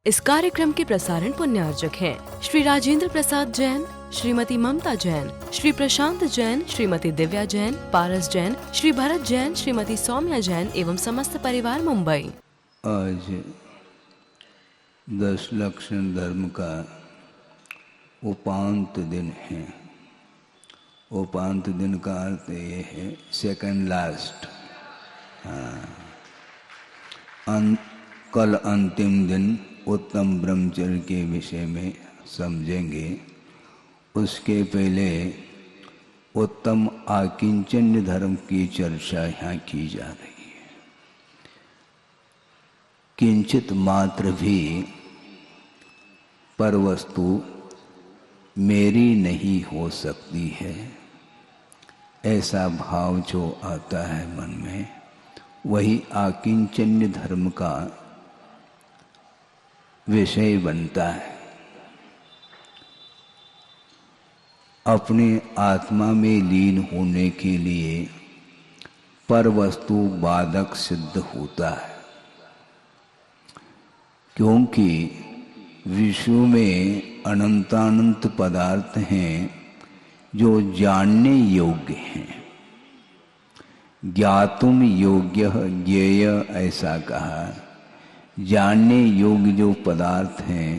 इस कार्यक्रम के प्रसारण पुण्यार्चक हैं श्री राजेंद्र प्रसाद जैन, श्रीमती ममता जैन, श्री प्रशांत जैन, श्रीमती दिव्या जैन, पारस जैन, श्री भरत जैन, श्रीमती सौम्या जैन एवं समस्त परिवार मुंबई। आज 10 लक्षण धर्म का उपांत दिन है। उपांत दिन का अर्थ ये है सेकंड लास्ट। कल अंतिम दिन उत्तम ब्रह्मचर्य के विषय में समझेंगे। उसके पहले उत्तम आकिंचन्य धर्म की चर्चा यहाँ की जा रही है। किंचित मात्र भी पर वस्तु मेरी नहीं हो सकती है, ऐसा भाव जो आता है मन में, वही आकिंचन्य धर्म का विषय बनता है। अपने आत्मा में लीन होने के लिए पर वस्तु बाधक सिद्ध होता है, क्योंकि विश्व में अनंतानंत पदार्थ हैं जो जानने योग्य हैं। ज्ञातुम योग्य ज्ञेय ऐसा कहा। जानने योग्य जो पदार्थ हैं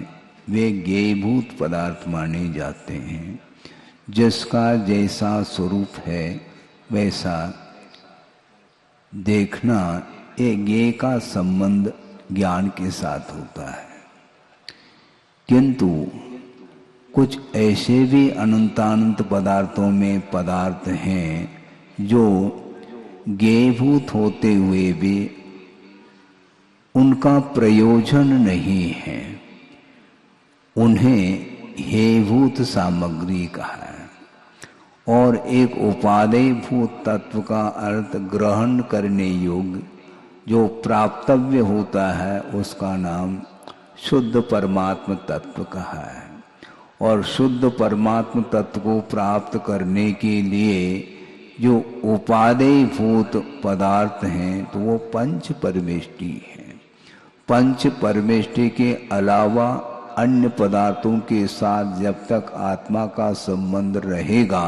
वे ज्ञेयभूत पदार्थ माने जाते हैं। जिसका जैसा स्वरूप है वैसा देखना, ये ज्ञेय का संबंध ज्ञान के साथ होता है। किंतु कुछ ऐसे भी अनंतानंत पदार्थों में पदार्थ हैं जो ज्ञेयभूत होते हुए भी उनका प्रयोजन नहीं है। उन्हें हेयभूत सामग्री कहा है। और एक उपादेयभूत तत्व का अर्थ ग्रहण करने योग्य जो प्राप्तव्य होता है उसका नाम शुद्ध परमात्म तत्व कहा है। और शुद्ध परमात्म तत्व को प्राप्त करने के लिए जो उपादेयभूत पदार्थ हैं तो वो पंच परमेष्टि हैं। पंच परमेष्टि के अलावा अन्य पदार्थों के साथ जब तक आत्मा का संबंध रहेगा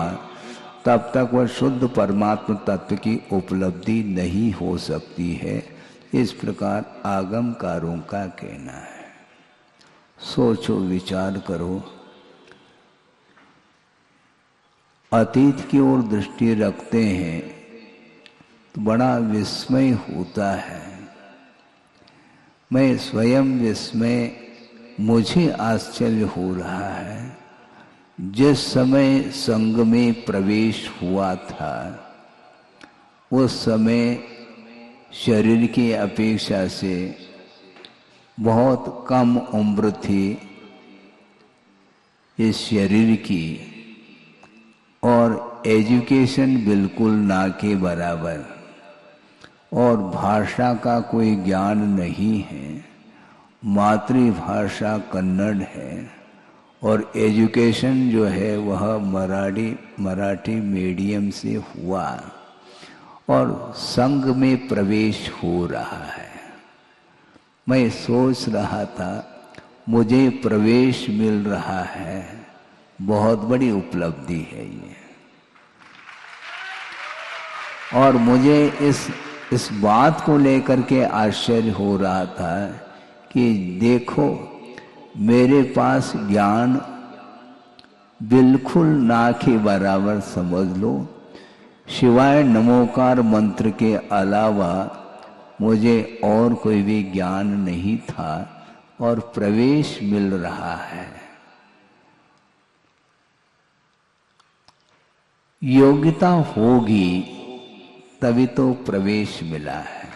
तब तक वह शुद्ध परमात्म तत्व की उपलब्धि नहीं हो सकती है। इस प्रकार आगमकारों का कहना है। सोचो, विचार करो। अतीत की ओर दृष्टि रखते हैं तो बड़ा विस्मय होता है। मैं स्वयं विस्मय, मुझे आश्चर्य हो रहा है। जिस समय संग में प्रवेश हुआ था उस समय शरीर की अपेक्षा से बहुत कम उम्र थी इस शरीर की, और एजुकेशन बिल्कुल ना के बराबर, और भाषा का कोई ज्ञान नहीं है। मातृभाषा कन्नड़ है और एजुकेशन जो है वह मराठी मीडियम से हुआ, और संघ में प्रवेश हो रहा है। मैं सोच रहा था मुझे प्रवेश मिल रहा है, बहुत बड़ी उपलब्धि है ये। और मुझे इस बात को लेकर के आश्चर्य हो रहा था कि देखो, मेरे पास ज्ञान बिल्कुल ना के बराबर समझ लो। शिवाय नमोकार मंत्र के अलावा मुझे और कोई भी ज्ञान नहीं था, और प्रवेश मिल रहा है। योग्यता होगी तभी तो प्रवेश मिला है।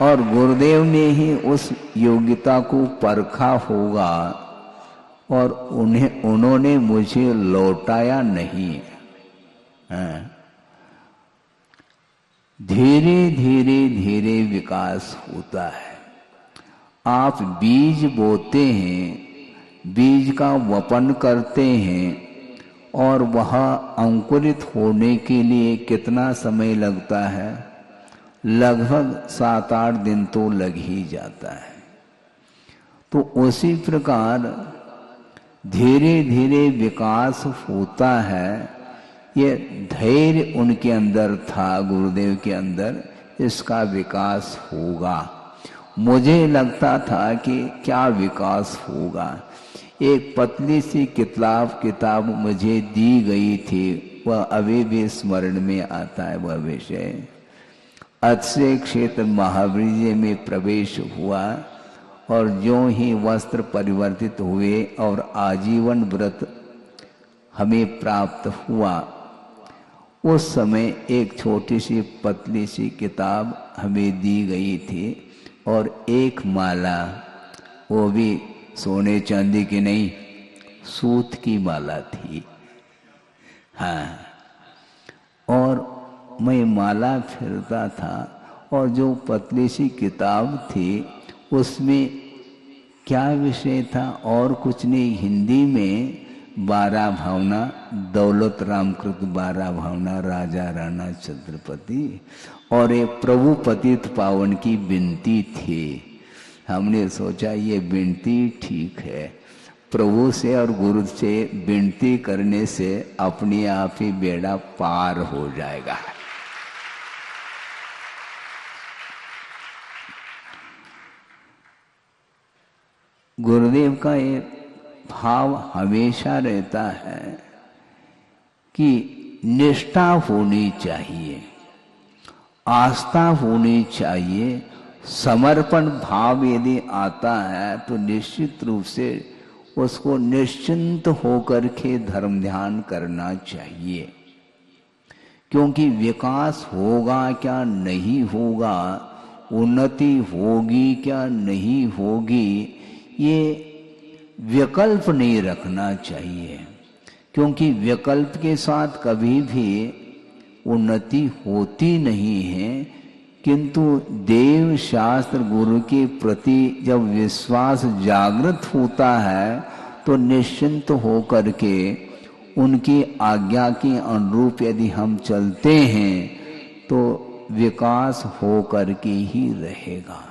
और गुरुदेव ने ही उस योग्यता को परखा होगा और उन्होंने मुझे लौटाया नहीं। धीरे धीरे धीरे विकास होता है। आप बीज बोते हैं, बीज का वपन करते हैं, और वह अंकुरित होने के लिए कितना समय लगता है? लगभग 7-8 दिन तो लग ही जाता है। तो उसी प्रकार धीरे धीरे विकास होता है। ये धैर्य उनके अंदर था, गुरुदेव के अंदर, इसका विकास होगा। मुझे लगता था कि क्या विकास होगा। एक पतली सी किताब मुझे दी गई थी, वह अभी भी स्मरण में आता है। वह विषय अक्षय क्षेत्र महावीर्य में प्रवेश हुआ और जो ही वस्त्र परिवर्तित हुए और आजीवन व्रत हमें प्राप्त हुआ, उस समय एक छोटी सी पतली सी किताब हमें दी गई थी और एक माला, वो भी सोने चांदी की नहीं, सूत की माला थी। हाँ, और मैं माला फिरता था और जो पतली सी किताब थी उसमें क्या विषय था और कुछ नहीं, हिंदी में 12 भावना, दौलत राम कृत 12 भावना, राजा राणा छत्रपति, और एक प्रभु पतित पावन की विनती थी। हमने सोचा ये विनती ठीक है, प्रभु से और गुरु से विनती करने से अपने आप ही बेड़ा पार हो जाएगा। गुरुदेव का ये भाव हमेशा रहता है कि निष्ठा होनी चाहिए, आस्था होनी चाहिए। समर्पण भाव यदि आता है तो निश्चित रूप से उसको निश्चिंत होकर के धर्म ध्यान करना चाहिए, क्योंकि विकास होगा क्या नहीं होगा, उन्नति होगी क्या नहीं होगी, ये विकल्प नहीं रखना चाहिए, क्योंकि विकल्प के साथ कभी भी उन्नति होती नहीं है। किंतु देव शास्त्र गुरु के प्रति जब विश्वास जागृत होता है तो निश्चिंत होकर के उनकी आज्ञा के अनुरूप यदि हम चलते हैं तो विकास होकर के ही रहेगा।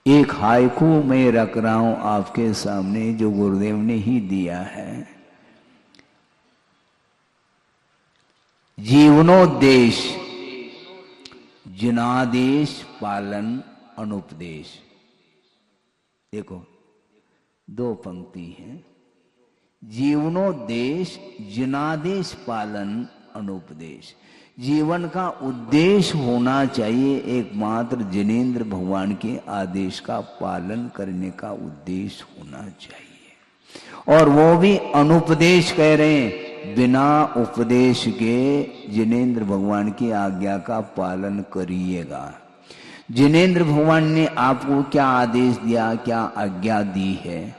एक हाइकू मैं रख रहा हूं आपके सामने जो गुरुदेव ने ही दिया है। जीवनोद्देश जिनादेश पालन अनुपदेश। देखो 2 पंक्ति है। जीवनोद्देश जिनादेश पालन अनुपदेश। जीवन का उद्देश्य होना चाहिए एकमात्र जिनेंद्र भगवान के आदेश का पालन करने का उद्देश्य होना चाहिए, और वो भी अनुपदेश कह रहे हैं, बिना उपदेश के जिनेंद्र भगवान की आज्ञा का पालन करिएगा। जिनेंद्र भगवान ने आपको क्या आदेश दिया, क्या आज्ञा दी है?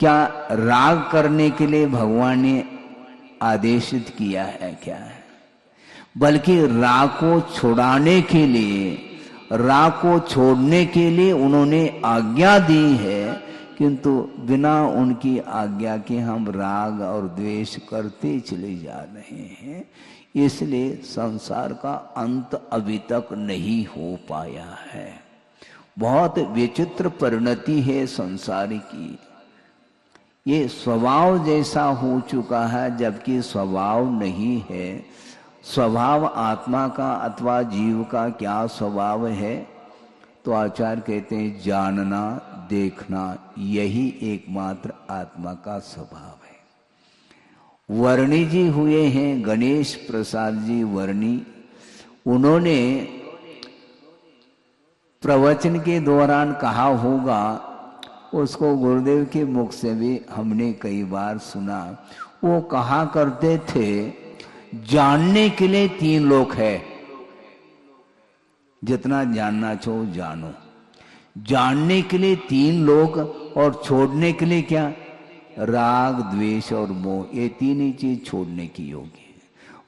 क्या राग करने के लिए भगवान ने आदेशित किया है? क्या है? बल्कि राग को छुड़ाने के लिए, राग को छोड़ने के लिए उन्होंने आज्ञा दी है, किंतु बिना उनकी आज्ञा के हम राग और द्वेष करते चले जा रहे हैं। इसलिए संसार का अंत अभी तक नहीं हो पाया है। बहुत विचित्र परिणति है संसार की। ये स्वभाव जैसा हो चुका है, जबकि स्वभाव नहीं है। स्वभाव आत्मा का अथवा जीव का क्या स्वभाव है? तो आचार्य कहते हैं जानना, देखना, यही एकमात्र आत्मा का स्वभाव है। वर्णी जी हुए हैं, गणेश प्रसाद जी वर्णी, उन्होंने प्रवचन के दौरान कहा होगा, उसको गुरुदेव के मुख से भी हमने कई बार सुना। वो कहा करते थे, जानने के लिए 3 लोग है, जितना जानना चाहो जानो। जानने के लिए 3 लोग और छोड़ने के लिए क्या? राग, द्वेष और मोह। ये 3 ही चीज छोड़ने की योग्य है।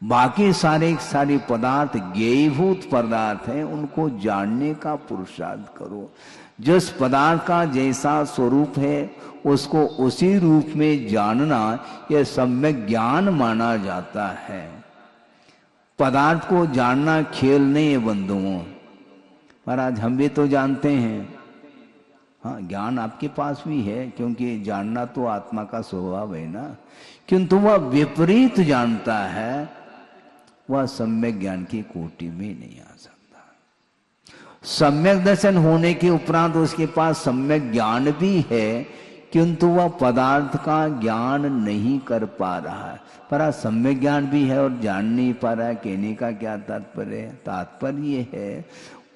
बाकी सारे पदार्थ ज्ञेयभूत पदार्थ हैं, उनको जानने का पुरुषार्थ करो। जिस पदार्थ का जैसा स्वरूप है उसको उसी रूप में जानना, यह सम्यक ज्ञान माना जाता है। पदार्थ को जानना खेल नहीं है बंधुओं। महाराज हम भी तो जानते हैं, हाँ ज्ञान आपके पास भी है, क्योंकि जानना तो आत्मा का स्वभाव है ना, किंतु वह विपरीत जानता है, वह सम्यक ज्ञान की कोटि में नहीं आ सकता। सम्यक दर्शन होने के उपरांत उसके पास सम्यक ज्ञान भी है, किंतु वह पदार्थ का ज्ञान नहीं कर पा रहा है। पर सम्यक ज्ञान भी है और जान नहीं पा रहा है, कहने का क्या तात्पर्य है? तात्पर्य है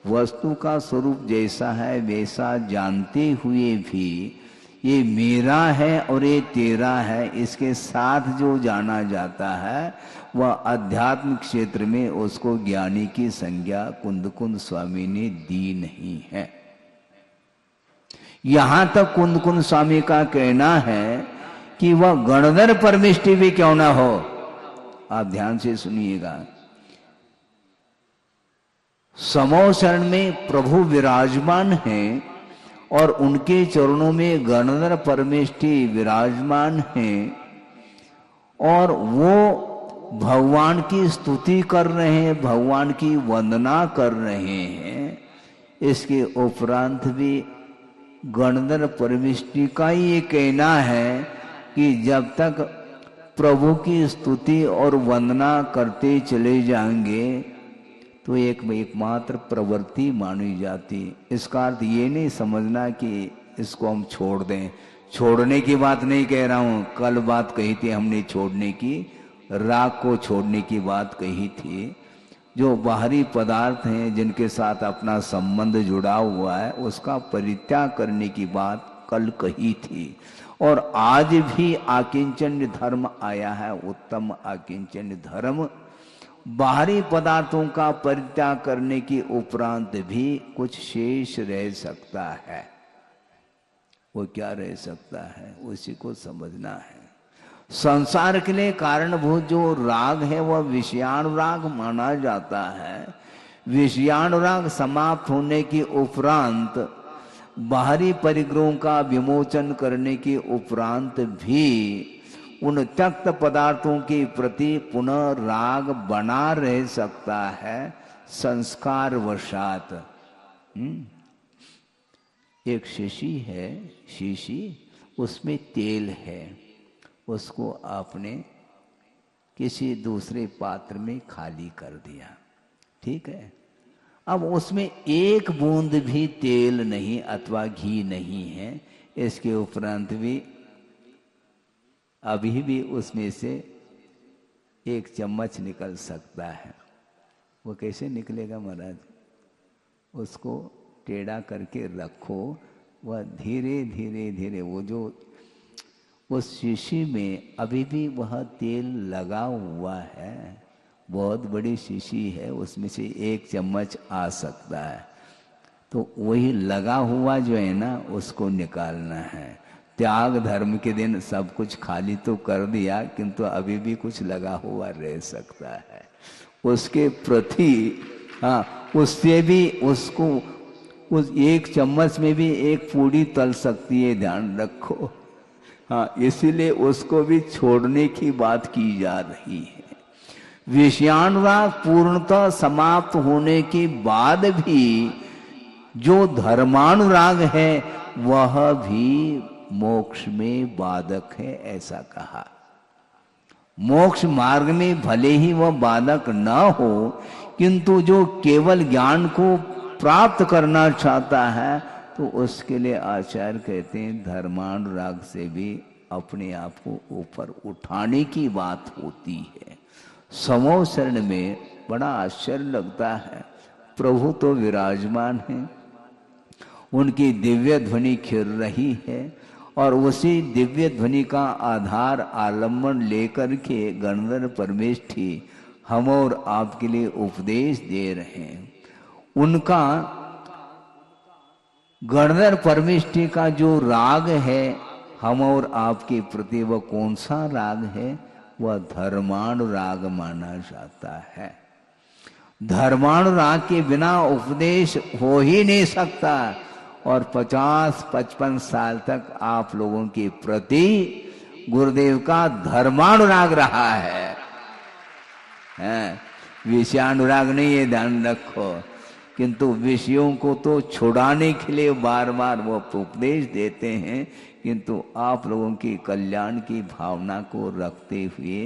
वस्तु का स्वरूप जैसा है वैसा जानते हुए भी ये मेरा है और ये तेरा है, इसके साथ जो जाना जाता है वह अध्यात्म क्षेत्र में उसको ज्ञानी की संज्ञा कुंद स्वामी ने दी नहीं है। यहां तक कुंद स्वामी का कहना है कि वह गणधर परमिष्टि भी क्यों ना हो। आप ध्यान से सुनिएगा, समो शरण में प्रभु विराजमान हैं और उनके चरणों में गणधर परमेष्टि विराजमान हैं और वो भगवान की स्तुति कर रहे हैं, भगवान की वंदना कर रहे हैं। इसके उपरांत भी गणधर परमेष्टि का ये कहना है कि जब तक प्रभु की स्तुति और वंदना करते चले जाएंगे तो एकमात्र प्रवृत्ति मानी जाती। इसका अर्थ ये नहीं समझना कि इसको हम छोड़ दें, छोड़ने की बात नहीं कह रहा हूं। कल बात कही थी हमने छोड़ने की, राग को छोड़ने की बात कही थी। जो बाहरी पदार्थ हैं जिनके साथ अपना संबंध जुड़ा हुआ है उसका परित्याग करने की बात कल कही थी। और आज भी आकिंचन्य धर्म आया है, उत्तम आकिंचन्य धर्म। बाहरी पदार्थों का परित्याग करने के उपरांत भी कुछ शेष रह सकता है। वो क्या रह सकता है उसी को समझना है। संसार के लिए कारणभूत जो राग है वह विषयानुराग माना जाता है। विषयानुराग समाप्त होने के उपरांत बाहरी परिग्रहों का विमोचन करने के उपरांत भी उन त्यक्त पदार्थों के प्रति पुनः राग बना रह सकता है संस्कार वशात। एक शीशी है, शीशी उसमें तेल है, उसको आपने किसी दूसरे पात्र में खाली कर दिया, ठीक है। अब उसमें एक बूंद भी तेल नहीं अथवा घी नहीं है। इसके उपरांत भी अभी भी उसमें से एक चम्मच निकल सकता है। वो कैसे निकलेगा महाराज? उसको टेढ़ा करके रखो, वह धीरे धीरे धीरे वो जो उस शीशी में अभी भी वह तेल लगा हुआ है। बहुत बड़ी शीशी है, उसमें से एक चम्मच आ सकता है। तो वही लगा हुआ जो है ना उसको निकालना है। त्याग धर्म के दिन सब कुछ खाली तो कर दिया, किंतु अभी भी कुछ लगा हुआ रह सकता है। उसके प्रति उससे भी उसको उस एक चम्मच में भी एक पूड़ी तल सकती है, ध्यान रखो। इसीलिए उसको भी छोड़ने की बात की जा रही है। विषयानुराग पूर्णतः समाप्त होने के बाद भी जो धर्मानुराग है वह भी मोक्ष में बाधक है, ऐसा कहा। मोक्ष मार्ग में भले ही वह बाधक न हो, किंतु जो केवल ज्ञान को प्राप्त करना चाहता है तो उसके लिए आचार्य कहते हैं धर्मानुराग से भी अपने आप को ऊपर उठाने की बात होती है। समो शरण में बड़ा आश्चर्य लगता है। प्रभु तो विराजमान हैं, उनकी दिव्य ध्वनि खिर रही है और उसी दिव्य ध्वनि का आधार आलम्बन लेकर के गणधर परमेष्ठी हम और आपके लिए उपदेश दे रहे हैं। उनका गणधर परमेष्ठी का जो राग है हम और आपके प्रति, वह कौन सा राग है? वह धर्मानुराग माना जाता है। धर्मानुराग के बिना उपदेश हो ही नहीं सकता। और 50-55 साल तक आप लोगों के प्रति गुरुदेव का धर्मानुराग रहा है। विषयानुराग नहीं, ये ध्यान रखो। किंतु विषयों को तो छुड़ाने के लिए बार बार वो उपदेश देते हैं, किंतु आप लोगों की कल्याण की भावना को रखते हुए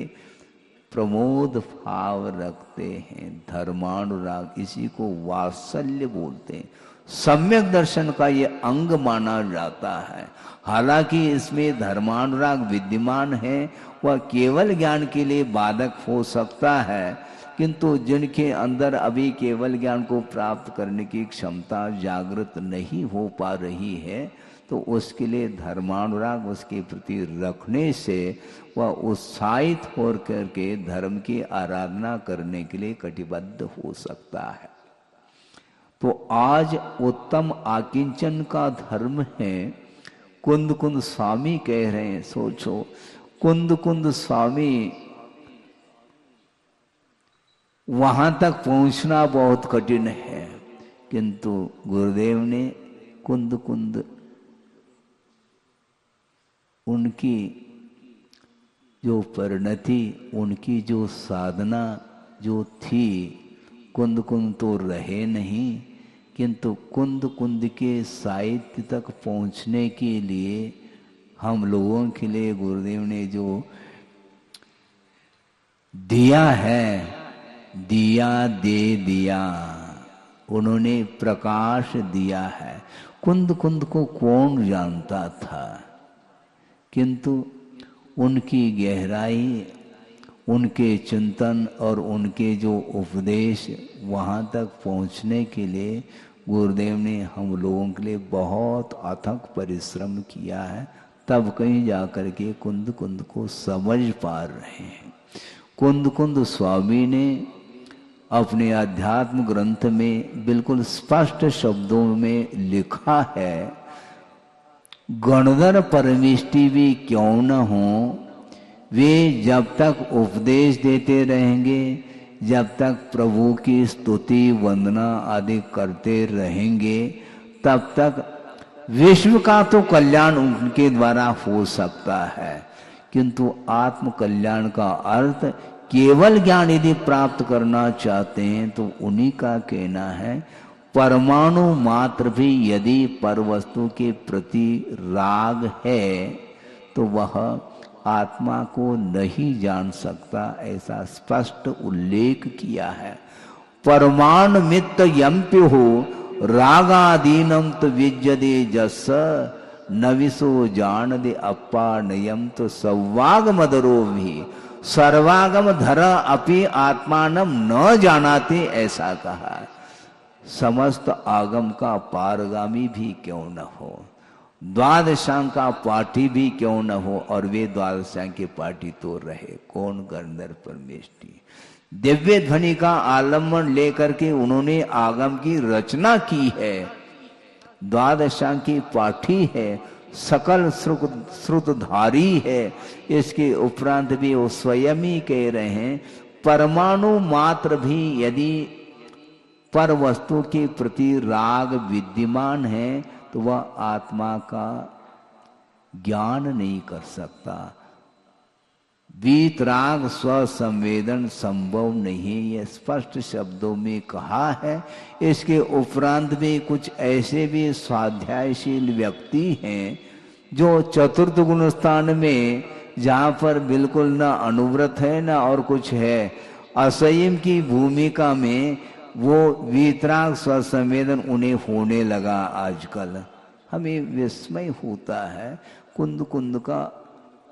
प्रमोद भाव रखते हैं, धर्मानुराग, इसी को वात्सल्य बोलते हैं। सम्यक दर्शन का ये अंग माना जाता है। हालांकि इसमें धर्मानुराग विद्यमान है, वह केवल ज्ञान के लिए बाधक हो सकता है, किंतु जिनके अंदर अभी केवल ज्ञान को प्राप्त करने की क्षमता जागृत नहीं हो पा रही है, तो उसके लिए धर्मानुराग उसके प्रति रखने से वह उत्साहित हो करके धर्म की आराधना करने के लिए कटिबद्ध हो सकता है। तो आज उत्तम आकिंचन का धर्म है। कुंद कुंद स्वामी कह रहे हैं, सोचो, कुंद कुंद स्वामी वहां तक पहुंचना बहुत कठिन है, किंतु गुरुदेव ने कुंद कुंद उनकी जो परिणति, उनकी जो साधना जो थी, कुंद कुंद तो रहे नहीं, किंतु कुंद कुंद के साहित्य तक पहुंचने के लिए हम लोगों के लिए गुरुदेव ने जो दिया है, दिया दे दिया, उन्होंने प्रकाश दिया है। कुंद कुंद को कौन जानता था, किंतु उनकी गहराई, उनके चिंतन और उनके जो उपदेश, वहाँ तक पहुँचने के लिए गुरुदेव ने हम लोगों के लिए बहुत अथक परिश्रम किया है, तब कहीं जाकर के कुंद कुंद को समझ पा रहे हैं। कुंद कुंद स्वामी ने अपने अध्यात्म ग्रंथ में बिल्कुल स्पष्ट शब्दों में लिखा है, गणधर परमिष्टि भी क्यों न हो, वे जब तक उपदेश देते रहेंगे, जब तक प्रभु की स्तुति वंदना आदि करते रहेंगे, तब तक विश्व का तो कल्याण उनके द्वारा हो सकता है, किंतु आत्म कल्याण का अर्थ केवल ज्ञान यदि प्राप्त करना चाहते हैं तो उन्हीं का कहना है, परमाणु मात्र भी यदि परवस्तु के प्रति राग है तो वह आत्मा को नहीं जान सकता, ऐसा स्पष्ट उल्लेख किया है। परमाणु मित्त यम्प्य हो रागादीनम तो विज्यदे जस नविसो जान दे अप्पा नयम तो सौवाग मदरो भी सर्वागम धर अपि आत्मानम न जानाते, ऐसा कहा। समस्त आगम का पारगामी भी क्यों न हो, द्वादशांग का पाठी भी क्यों न हो, और वे द्वादशांग के पाठी तो रहे कौन, गंधर्व परमेष्टि। दिव्य ध्वनि का आलम्बन लेकर के उन्होंने आगम की रचना की है, द्वादशांग की पाठी है, सकल श्रुतधारी है। इसके उपरांत भी वो स्वयं ही कह रहे हैं, परमाणु मात्र भी यदि पर वस्तु के प्रति राग विद्यमान है तो वह आत्मा का ज्ञान नहीं कर सकता। वीतराग स्वसंवेदन संभव नहीं, यह स्पष्ट शब्दों में कहा है। इसके उपरांत भी कुछ ऐसे भी स्वाध्यायशील व्यक्ति हैं जो चतुर्थ गुण स्थान में, जहाँ पर बिल्कुल न अनुव्रत है न और कुछ है, असंयम की भूमिका में वो वीतराग स्वसंवेदन उन्हें होने लगा। आजकल हमें विस्मय होता है, कुंद कुंद का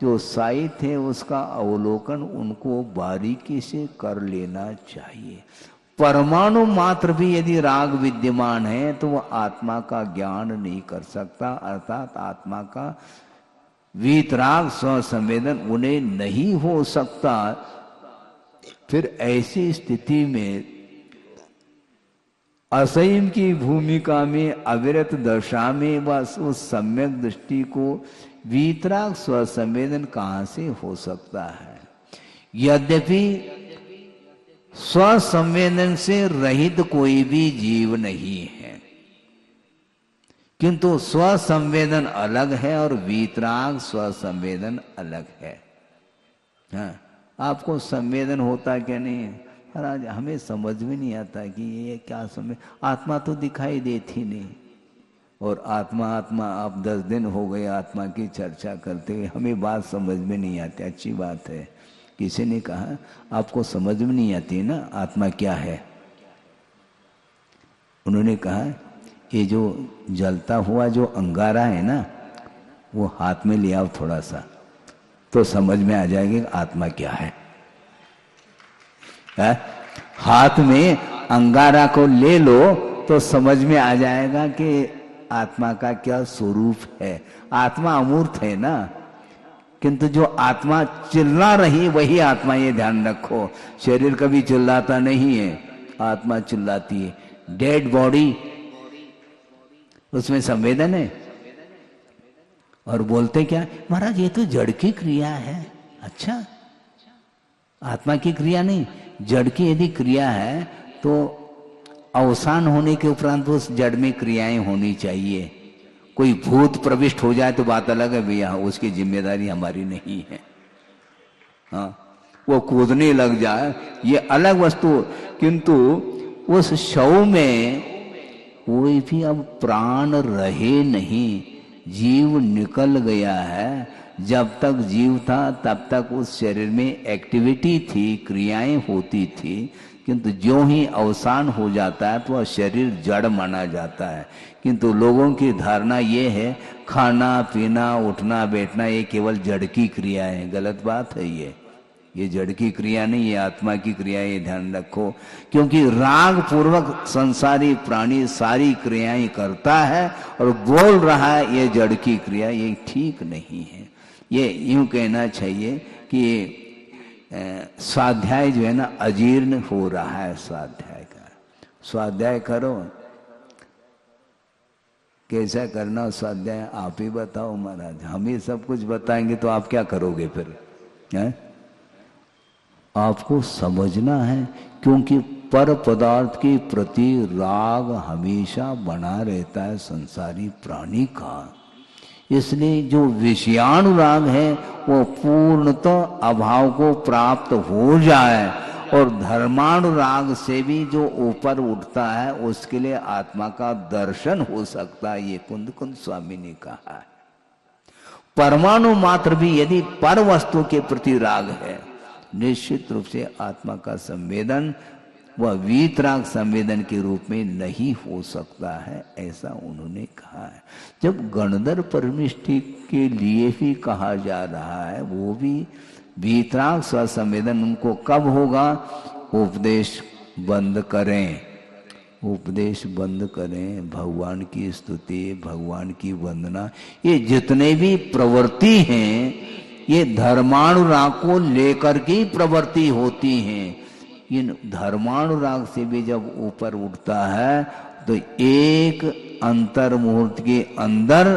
जो साहित्य है उसका अवलोकन उनको बारीकी से कर लेना चाहिए। परमाणु मात्र भी यदि राग विद्यमान है तो वह आत्मा का ज्ञान नहीं कर सकता, अर्थात आत्मा का वीतराग स्वसंवेदन उन्हें नहीं हो सकता। फिर ऐसी स्थिति में असंयम की भूमिका में, अविरत दशा में बस उस सम्यक दृष्टि को वीतराग स्वसंवेदन कहाँ से हो सकता है। यद्यपि स्वसंवेदन से रहित कोई भी जीव नहीं है, किंतु स्वसंवेदन अलग है और वीतराग स्वसंवेदन अलग है। हाँ, आपको संवेदन होता क्या नहीं? महाराज हमें समझ में नहीं आता कि ये क्या समझ, आत्मा तो दिखाई देती नहीं, और आत्मा आत्मा आप 10 दिन हो गए आत्मा की चर्चा करते हुए, हमें बात समझ में नहीं आती। अच्छी बात है, किसी ने कहा आपको समझ में नहीं आती ना आत्मा क्या है। उन्होंने कहा ये जो जलता हुआ जो अंगारा है ना, वो हाथ में ले आओ थोड़ा सा, तो समझ में आ जाएगी आत्मा क्या है। हाथ में अंगारा को ले लो तो समझ में आ जाएगा कि आत्मा का क्या स्वरूप है। आत्मा अमूर्त है ना, किंतु जो आत्मा चिल्ला रही वही आत्मा, ये ध्यान रखो। शरीर कभी चिल्लाता नहीं है, आत्मा चिल्लाती है। डेड बॉडी, उसमें संवेदन है, और बोलते क्या महाराज ये तो जड़ की क्रिया है। अच्छा, आत्मा की क्रिया नहीं, जड़ की यदि क्रिया है तो अवसान होने के उपरांत उस जड़ में क्रियाएं होनी चाहिए। कोई भूत प्रविष्ट हो जाए तो बात अलग है भैया, उसकी जिम्मेदारी हमारी नहीं है। हाँ, वो कूदने लग जाए ये अलग वस्तु, किंतु उस शव में कोई भी अब प्राण रहे नहीं, जीव निकल गया है। जब तक जीव था तब तक उस शरीर में एक्टिविटी थी, क्रियाएं होती थी, किंतु जो ही अवसान हो जाता है तो वह शरीर जड़ माना जाता है। किंतु लोगों की धारणा ये है खाना पीना उठना बैठना ये केवल जड़ की क्रिया है। गलत बात है ये जड़ की क्रिया नहीं, ये आत्मा की क्रिया, ये ध्यान रखो। क्योंकि राग पूर्वक संसारी प्राणी सारी क्रियाएं करता है और बोल रहा है ये जड़ की क्रिया, ये ठीक नहीं है। ये यूं कहना चाहिए कि स्वाध्याय जो है ना अजीर्ण हो रहा है। स्वाध्याय का स्वाध्याय करो, कैसा करना स्वाध्याय आप ही बताओ महाराज। हम ही सब कुछ बताएंगे तो आप क्या करोगे फिर है? आपको समझना है, क्योंकि पर पदार्थ के प्रति राग हमेशा बना रहता है संसारी प्राणी का। इसलिए जो विषयानुराग है वो पूर्णतः अभाव को प्राप्त हो जाए, और धर्मानुराग से भी जो ऊपर उठता है उसके लिए आत्मा का दर्शन हो सकता है। ये कुंद स्वामी ने कहा है। परमाणु मात्र भी यदि पर वस्तु के प्रति राग है, निश्चित रूप से आत्मा का संवेदन वह वीतराग संवेदन के रूप में नहीं हो सकता है, ऐसा उन्होंने कहा है। जब गणधर परमिष्टि के लिए ही कहा जा रहा है, वो भी वीतराग स्वसंवेदन उनको कब होगा? उपदेश बंद करें, उपदेश बंद करें, भगवान की स्तुति भगवान की वंदना, ये जितने भी प्रवृत्ति हैं ये धर्मानुराग को लेकर के प्रवृत्ति होती हैं। इन धर्मानुराग से भी जब ऊपर उठता है तो एक अंतर मुहूर्त के अंदर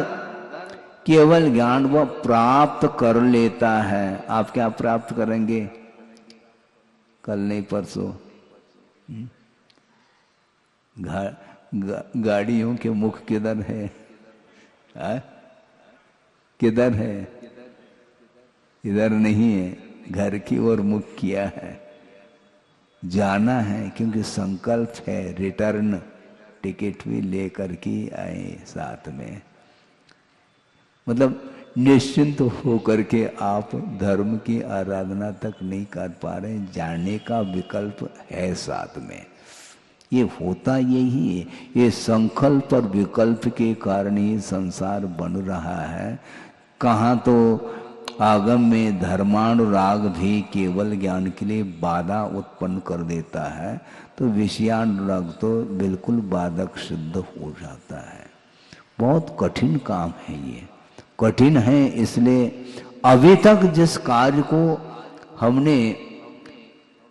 केवल ज्ञान वह प्राप्त कर लेता है। आप क्या प्राप्त करेंगे? कल नहीं परसों गाड़ियों के मुख किधर है? किधर है? इधर नहीं है, घर की ओर मुख किया है। जाना है क्योंकि संकल्प है, रिटर्न टिकट भी लेकर के आए साथ में। मतलब निश्चिंत होकर के आप धर्म की आराधना तक नहीं कर पा रहे, जाने का विकल्प है साथ में। ये होता यही है, ये संकल्प और विकल्प के कारण ही संसार बन रहा है। कहाँ तो आगम में धर्मानुराग भी केवल ज्ञान के लिए बाधा उत्पन्न कर देता है, तो विषयानुराग तो बिल्कुल बाधक सिद्ध हो जाता है। बहुत कठिन काम है ये, कठिन है। इसलिए अभी तक जिस कार्य को हमने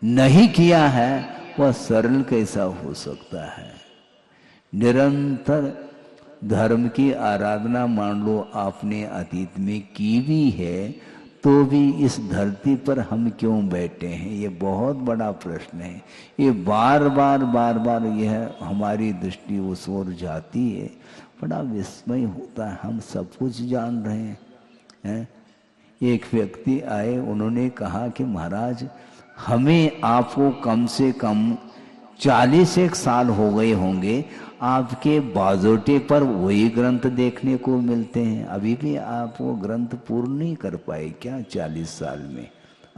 नहीं किया है वह सरल कैसा हो सकता है? निरंतर धर्म की आराधना मान लो आपने अतीत में की भी है, तो भी इस धरती पर हम क्यों बैठे हैं? ये बहुत बड़ा प्रश्न है। ये बार बार यह हमारी दृष्टि उस ओर जाती है, बड़ा विस्मय होता है। हम सब कुछ जान रहे हैं। एक व्यक्ति आए, उन्होंने कहा कि महाराज हमें आपको कम से कम 41 साल हो गए होंगे, आपके बाजोटे पर वही ग्रंथ देखने को मिलते हैं। अभी भी आप वो ग्रंथ पूर्ण नहीं कर पाए क्या? 40 साल में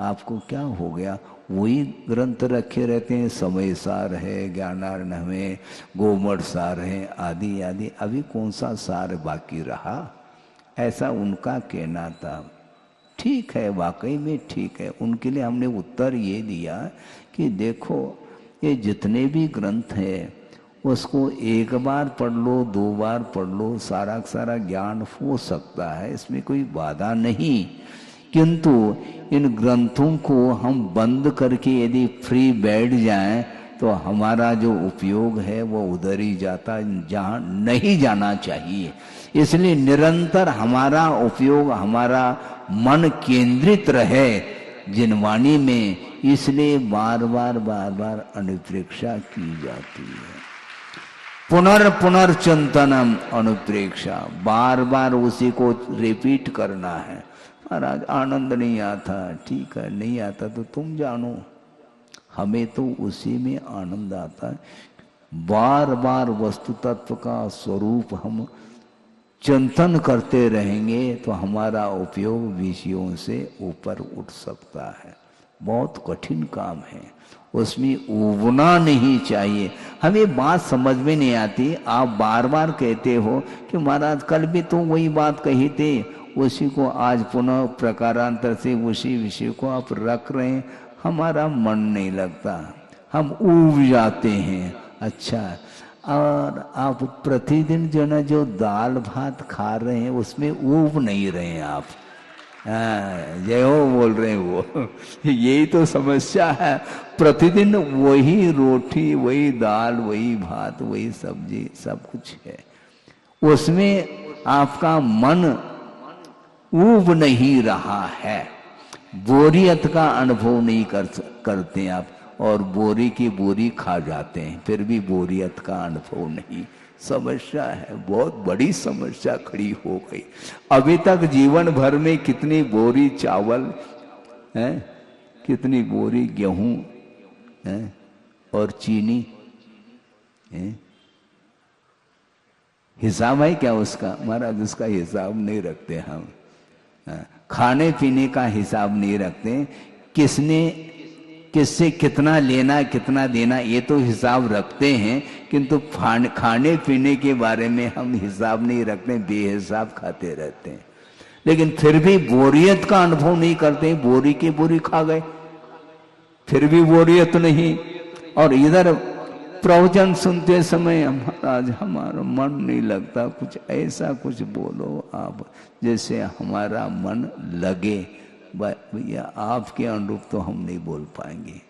आपको क्या हो गया? वही ग्रंथ रखे रहते हैं। समय सार है, ज्ञानार्णव में, गोमठ सार है, आदि आदि। अभी कौन सा सार बाकी रहा? ऐसा उनका कहना था। ठीक है, वाकई में ठीक है। उनके लिए हमने उत्तर ये दिया कि देखो, ये जितने भी ग्रंथ हैं उसको एक बार पढ़ लो, 2 बार पढ़ लो, सारा सारा ज्ञान हो सकता है, इसमें कोई बाधा नहीं। किंतु इन ग्रंथों को हम बंद करके यदि फ्री बैठ जाएं तो हमारा जो उपयोग है वो उधर ही जाता, जहाँ नहीं जाना चाहिए। इसलिए निरंतर हमारा उपयोग, हमारा मन केंद्रित रहे जिनवाणी में, इसलिए बार बार अनुप्रेक्षा की जाती है। पुनर्चिंतनम अनुप्रेक्षा, बार बार उसी को रिपीट करना है। महाराज आनंद नहीं आता, ठीक है, नहीं आता तो तुम जानो, हमें तो उसी में आनंद आता है। बार बार वस्तु तत्व का स्वरूप हम चिंतन करते रहेंगे तो हमारा उपयोग विषयों से ऊपर उठ सकता है। बहुत कठिन काम है, उसमें उबना नहीं चाहिए। हमें बात समझ में नहीं आती, आप बार बार कहते हो कि महाराज कल भी तो वही बात कही थी, उसी को आज पुनः प्रकारांतर से उसी विषय को आप रख रहे हैं, हमारा मन नहीं लगता, हम ऊब जाते हैं। अच्छा, और आप प्रतिदिन जो ना जो दाल भात खा रहे हैं उसमें ऊब नहीं रहे हैं आप। जय हो बोल रहे हैं वो। यही तो समस्या है। प्रतिदिन वही रोटी, वही दाल, वही भात, वही सब्जी, सब कुछ है, उसमें आपका मन ऊब नहीं रहा है, बोरियत का अनुभव नहीं करते आप, और बोरी की बोरी खा जाते हैं फिर भी बोरियत का अनुभव नहीं। समस्या है, बहुत बड़ी समस्या खड़ी हो गई। अभी तक जीवन भर में कितनी बोरी चावल है, कितनी बोरी गेहूं है और चीनी है, हिसाब है क्या उसका? महाराज उसका हिसाब नहीं रखते हम। खाने पीने का हिसाब नहीं रखते, किससे कितना लेना कितना देना ये तो हिसाब रखते हैं, किंतु खाने पीने के बारे में हम हिसाब नहीं रखते, बेहिसाब खाते रहते हैं। लेकिन फिर भी बोरियत का अनुभव नहीं करते, बोरी की बोरी खा गए फिर भी बोरियत नहीं। और इधर प्रवचन सुनते समय महाराज हमारा मन नहीं लगता, कुछ ऐसा कुछ बोलो आप जैसे हमारा मन लगे। भैया आपके अनुरूप तो हम नहीं बोल पाएंगे,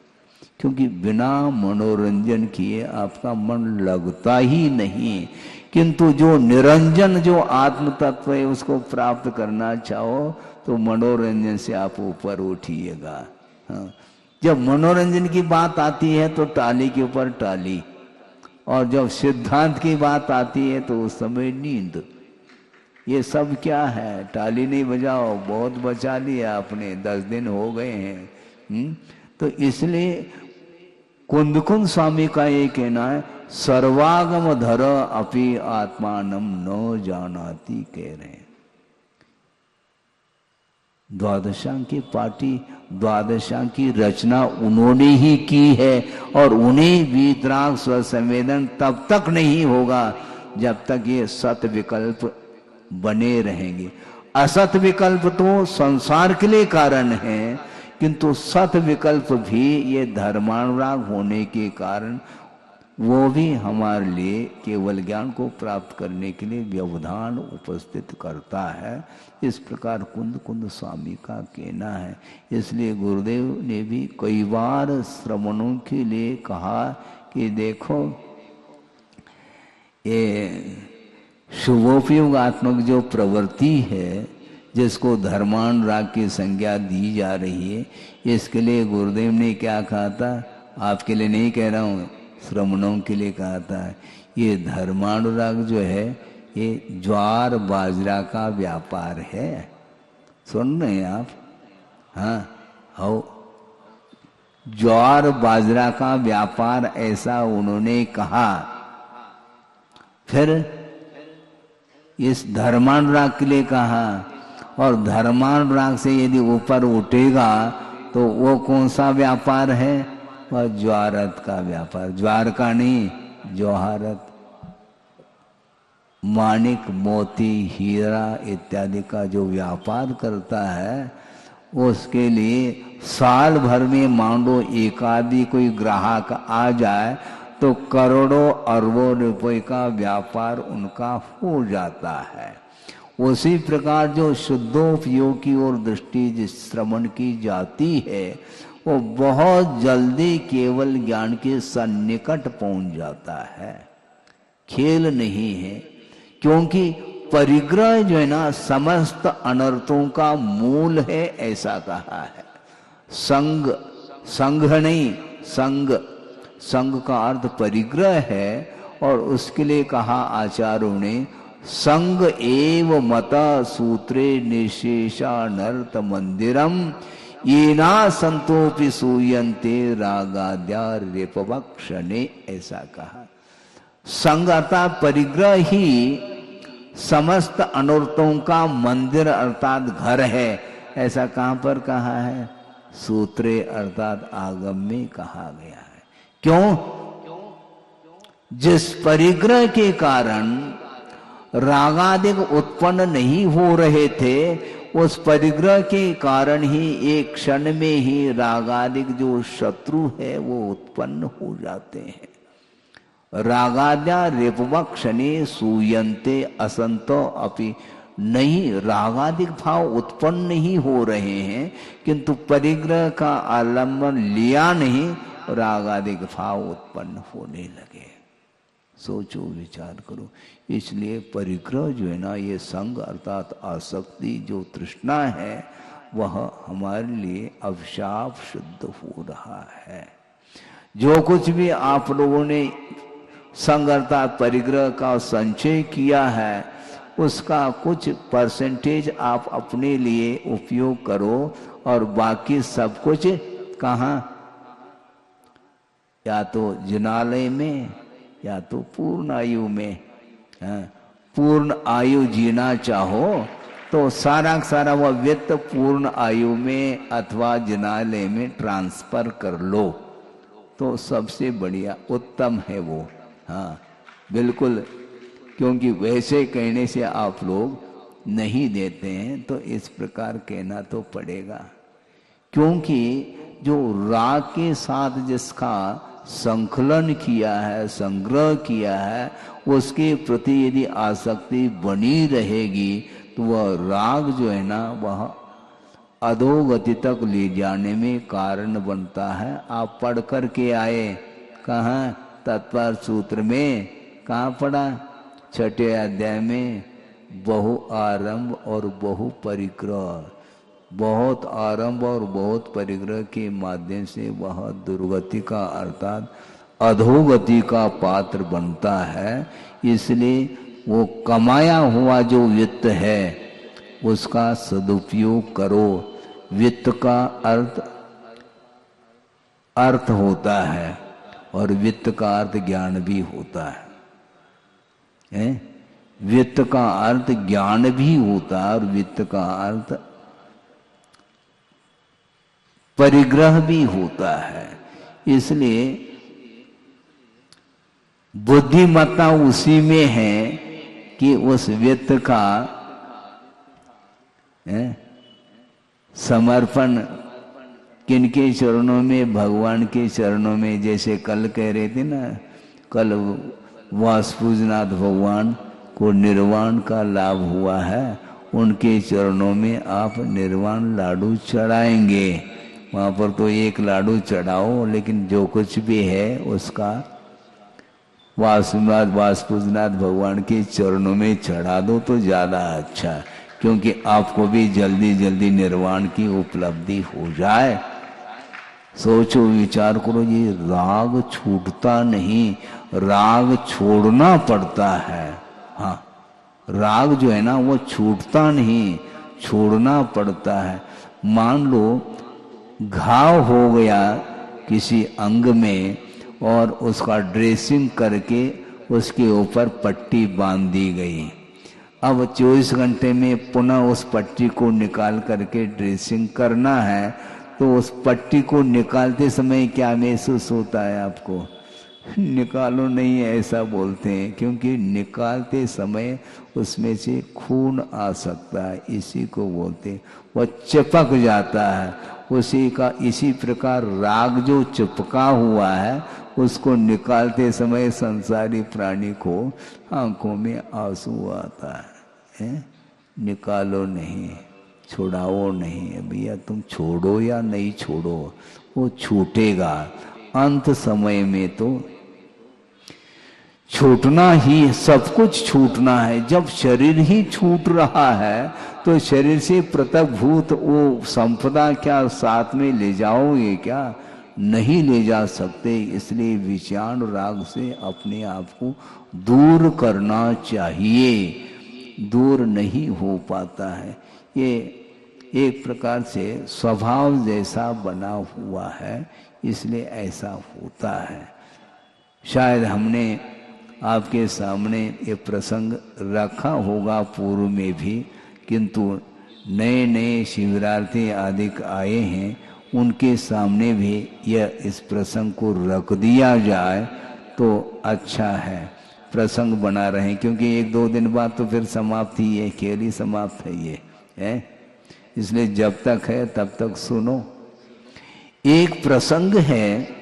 क्योंकि बिना मनोरंजन किए आपका मन लगता ही नहीं। किंतु जो निरंजन, जो आत्म तत्व है उसको प्राप्त करना चाहो तो मनोरंजन से आप ऊपर उठिएगा। हाँ, जब मनोरंजन की बात आती है तो टाली के ऊपर टाली, और जब सिद्धांत की बात आती है तो उस समय नींद। ये सब क्या है? टाली नहीं बजाओ, बहुत बचा लिया आपने, 10 दिन हो गए हैं। तो इसलिए कुंदकुंद स्वामी का ये कहना है, सर्वागम धर अपि आत्मानम न जानाति, कह रहे हैं। द्वादशांकी पार्टी, द्वादशांकी रचना उन्होंने ही की है, और उन्हें वीतराग स्वसंवेदन तब तक नहीं होगा जब तक ये सत विकल्प बने रहेंगे। असत विकल्प तो संसार के लिए कारण है, किंतु सत विकल्प भी ये धर्मानुराग होने के कारण वो भी हमारे लिए केवल ज्ञान को प्राप्त करने के लिए व्यवधान उपस्थित करता है। इस प्रकार कुंद स्वामी का कहना है। इसलिए गुरुदेव ने भी कई बार श्रवणों के लिए कहा कि देखो, ये शुभोपयोगात्मक जो प्रवृत्ति है, जिसको धर्मानुराग की संज्ञा दी जा रही है, इसके लिए गुरुदेव ने क्या कहा था? आपके लिए नहीं कह रहा हूँ, श्रमणों के लिए कहा था, ये धर्मानुराग जो है ये ज्वार बाजरा का व्यापार है। सुन रहे हैं आप? हाँ, हो ज्वार बाजरा का व्यापार, ऐसा उन्होंने कहा। फिर इस धर्मानुराग के लिए कहा, और धर्मानुराग से यदि ऊपर उठेगा तो वो कौन सा व्यापार है? वह ज्वारत का व्यापार, ज्वार का नहीं, जौहरत, माणिक मोती हीरा इत्यादि का जो व्यापार करता है, उसके लिए साल भर में मान लो एकादि कोई ग्राहक आ जाए तो करोड़ों अरबों रुपए का व्यापार उनका हो जाता है। उसी प्रकार जो शुद्धोपयोग की ओर दृष्टि जिस श्रवण की जाती है, वो बहुत जल्दी केवल ज्ञान के सन्निकट पहुंच जाता है, खेल नहीं है। क्योंकि परिग्रह जो है ना समस्त अनर्थों का मूल है, ऐसा कहा है। संग, संघ नहीं, संग, संग का अर्थ परिग्रह है, और उसके लिए कहा आचार्यों ने, संग एव मत सूत्रे निशेषानर्थ मंदिरम येना संतोपि सूयन्ते रागाद्या रेपवक्षणे, ऐसा कहा। संग अर्थात परिग्रह ही समस्त अनर्थों का मंदिर अर्थात घर है, ऐसा कहां पर कहा है? सूत्रे अर्थात आगम में कहा गया है। क्यों? जिस परिग्रह के कारण रागादिक उत्पन्न नहीं हो रहे थे, उस परिग्रह के कारण ही एक क्षण में ही रागादिक जो शत्रु है वो उत्पन्न हो जाते हैं। रागाद्या रेपवक्षणे सूयन्ते असंतो अपि, नहीं रागादिक भाव उत्पन्न नहीं हो रहे हैं, किंतु परिग्रह का आलम्बन लिया नहीं, रागादिक भाव उत्पन्न होने लगे। सोचो, विचार करो। इसलिए परिग्रह जो है ना, ये संग अर्थात आसक्ति जो तृष्णा है, वह हमारे लिए अभिशाप शुद्ध हो रहा है। जो कुछ भी आप लोगों ने संग अर्थात परिग्रह का संचय किया है, उसका कुछ परसेंटेज आप अपने लिए उपयोग करो, और बाकी सब कुछ कहाँ? या तो जिनालय में, या तो पूर्ण आयु में। पूर्ण आयु जीना चाहो तो सारा सारा वह वित्त पूर्ण आयु में अथवा जिनालय में ट्रांसफर कर लो, तो सबसे बढ़िया उत्तम है वो। हाँ बिल्कुल, क्योंकि वैसे कहने से आप लोग नहीं देते हैं, तो इस प्रकार कहना तो पड़ेगा। क्योंकि जो राग के साथ जिसका संकलन किया है, संग्रह किया है, उसके प्रति यदि आसक्ति बनी रहेगी तो वह राग जो है ना, वह अधोगति तक ले जाने में कारण बनता है। आप पढ़ कर के आए कहाँ? तत्पर सूत्र में। कहाँ पढ़ा? छठे अध्याय में। बहु आरंभ और बहु परिग्रह, बहुत आरंभ और बहुत परिग्रह के माध्यम से वह दुर्गति का अर्थात अधोगति का पात्र बनता है। इसलिए वो कमाया हुआ जो वित्त है उसका सदुपयोग करो। वित्त का अर्थ होता है, और वित्त का अर्थ ज्ञान भी होता है। वित्त का अर्थ ज्ञान भी होता है, और वित्त का अर्थ परिग्रह भी होता है। इसलिए बुद्धिमत्ता उसी में है कि उस वित्त का समर्पण किनके चरणों में? भगवान के चरणों में। जैसे कल कह रहे थे ना, कल वासुपूजनाथ भगवान को निर्वाण का लाभ हुआ है, उनके चरणों में आप निर्वाण लाडू चढ़ाएंगे। वहाँ पर तो एक लाडू चढ़ाओ, लेकिन जो कुछ भी है उसका वासुपूजनाथ भगवान के चरणों में चढ़ा दो तो ज़्यादा अच्छा, क्योंकि आपको भी जल्दी जल्दी निर्वाण की उपलब्धि हो जाए। सोचो, विचार करो, ये राग छूटता नहीं, राग छोड़ना पड़ता है। हाँ, राग जो है ना वो छूटता नहीं, छोड़ना पड़ता है। मान लो घाव हो गया किसी अंग में और उसका ड्रेसिंग करके उसके ऊपर पट्टी बांध दी गई। अब 24 घंटे में पुनः उस पट्टी को निकाल करके ड्रेसिंग करना है, तो उस पट्टी को निकालते समय क्या महसूस होता है आपको? निकालो नहीं ऐसा बोलते हैं, क्योंकि निकालते समय उसमें से खून आ सकता है, इसी को बोलते हैं। वह चिपक जाता है उसी का। इसी प्रकार राग जो चिपका हुआ है उसको निकालते समय संसारी प्राणी को आंखों में आंसू आता है। निकालो नहीं, छुड़ाओ नहीं। भैया तुम छोड़ो या नहीं छोड़ो, वो छूटेगा। अंत समय में तो छूटना ही, सब कुछ छूटना है। जब शरीर ही छूट रहा है तो शरीर से पृथक भूत वो संपदा क्या साथ में ले जाओगे क्या? नहीं ले जा सकते। इसलिए विषाण राग से अपने आप को दूर करना चाहिए। दूर नहीं हो पाता है, ये एक प्रकार से स्वभाव जैसा बना हुआ है, इसलिए ऐसा होता है। शायद हमने आपके सामने ये प्रसंग रखा होगा पूर्व में भी, किंतु नए नए शिविरार्थी आदि आए हैं, उनके सामने भी यह इस प्रसंग को रख दिया जाए तो अच्छा है। प्रसंग बना रहे हैं, क्योंकि 1-2 दिन बाद तो फिर समाप्त ही है, खेल ही समाप्त है ये है। इसलिए जब तक है तब तक सुनो। एक प्रसंग है,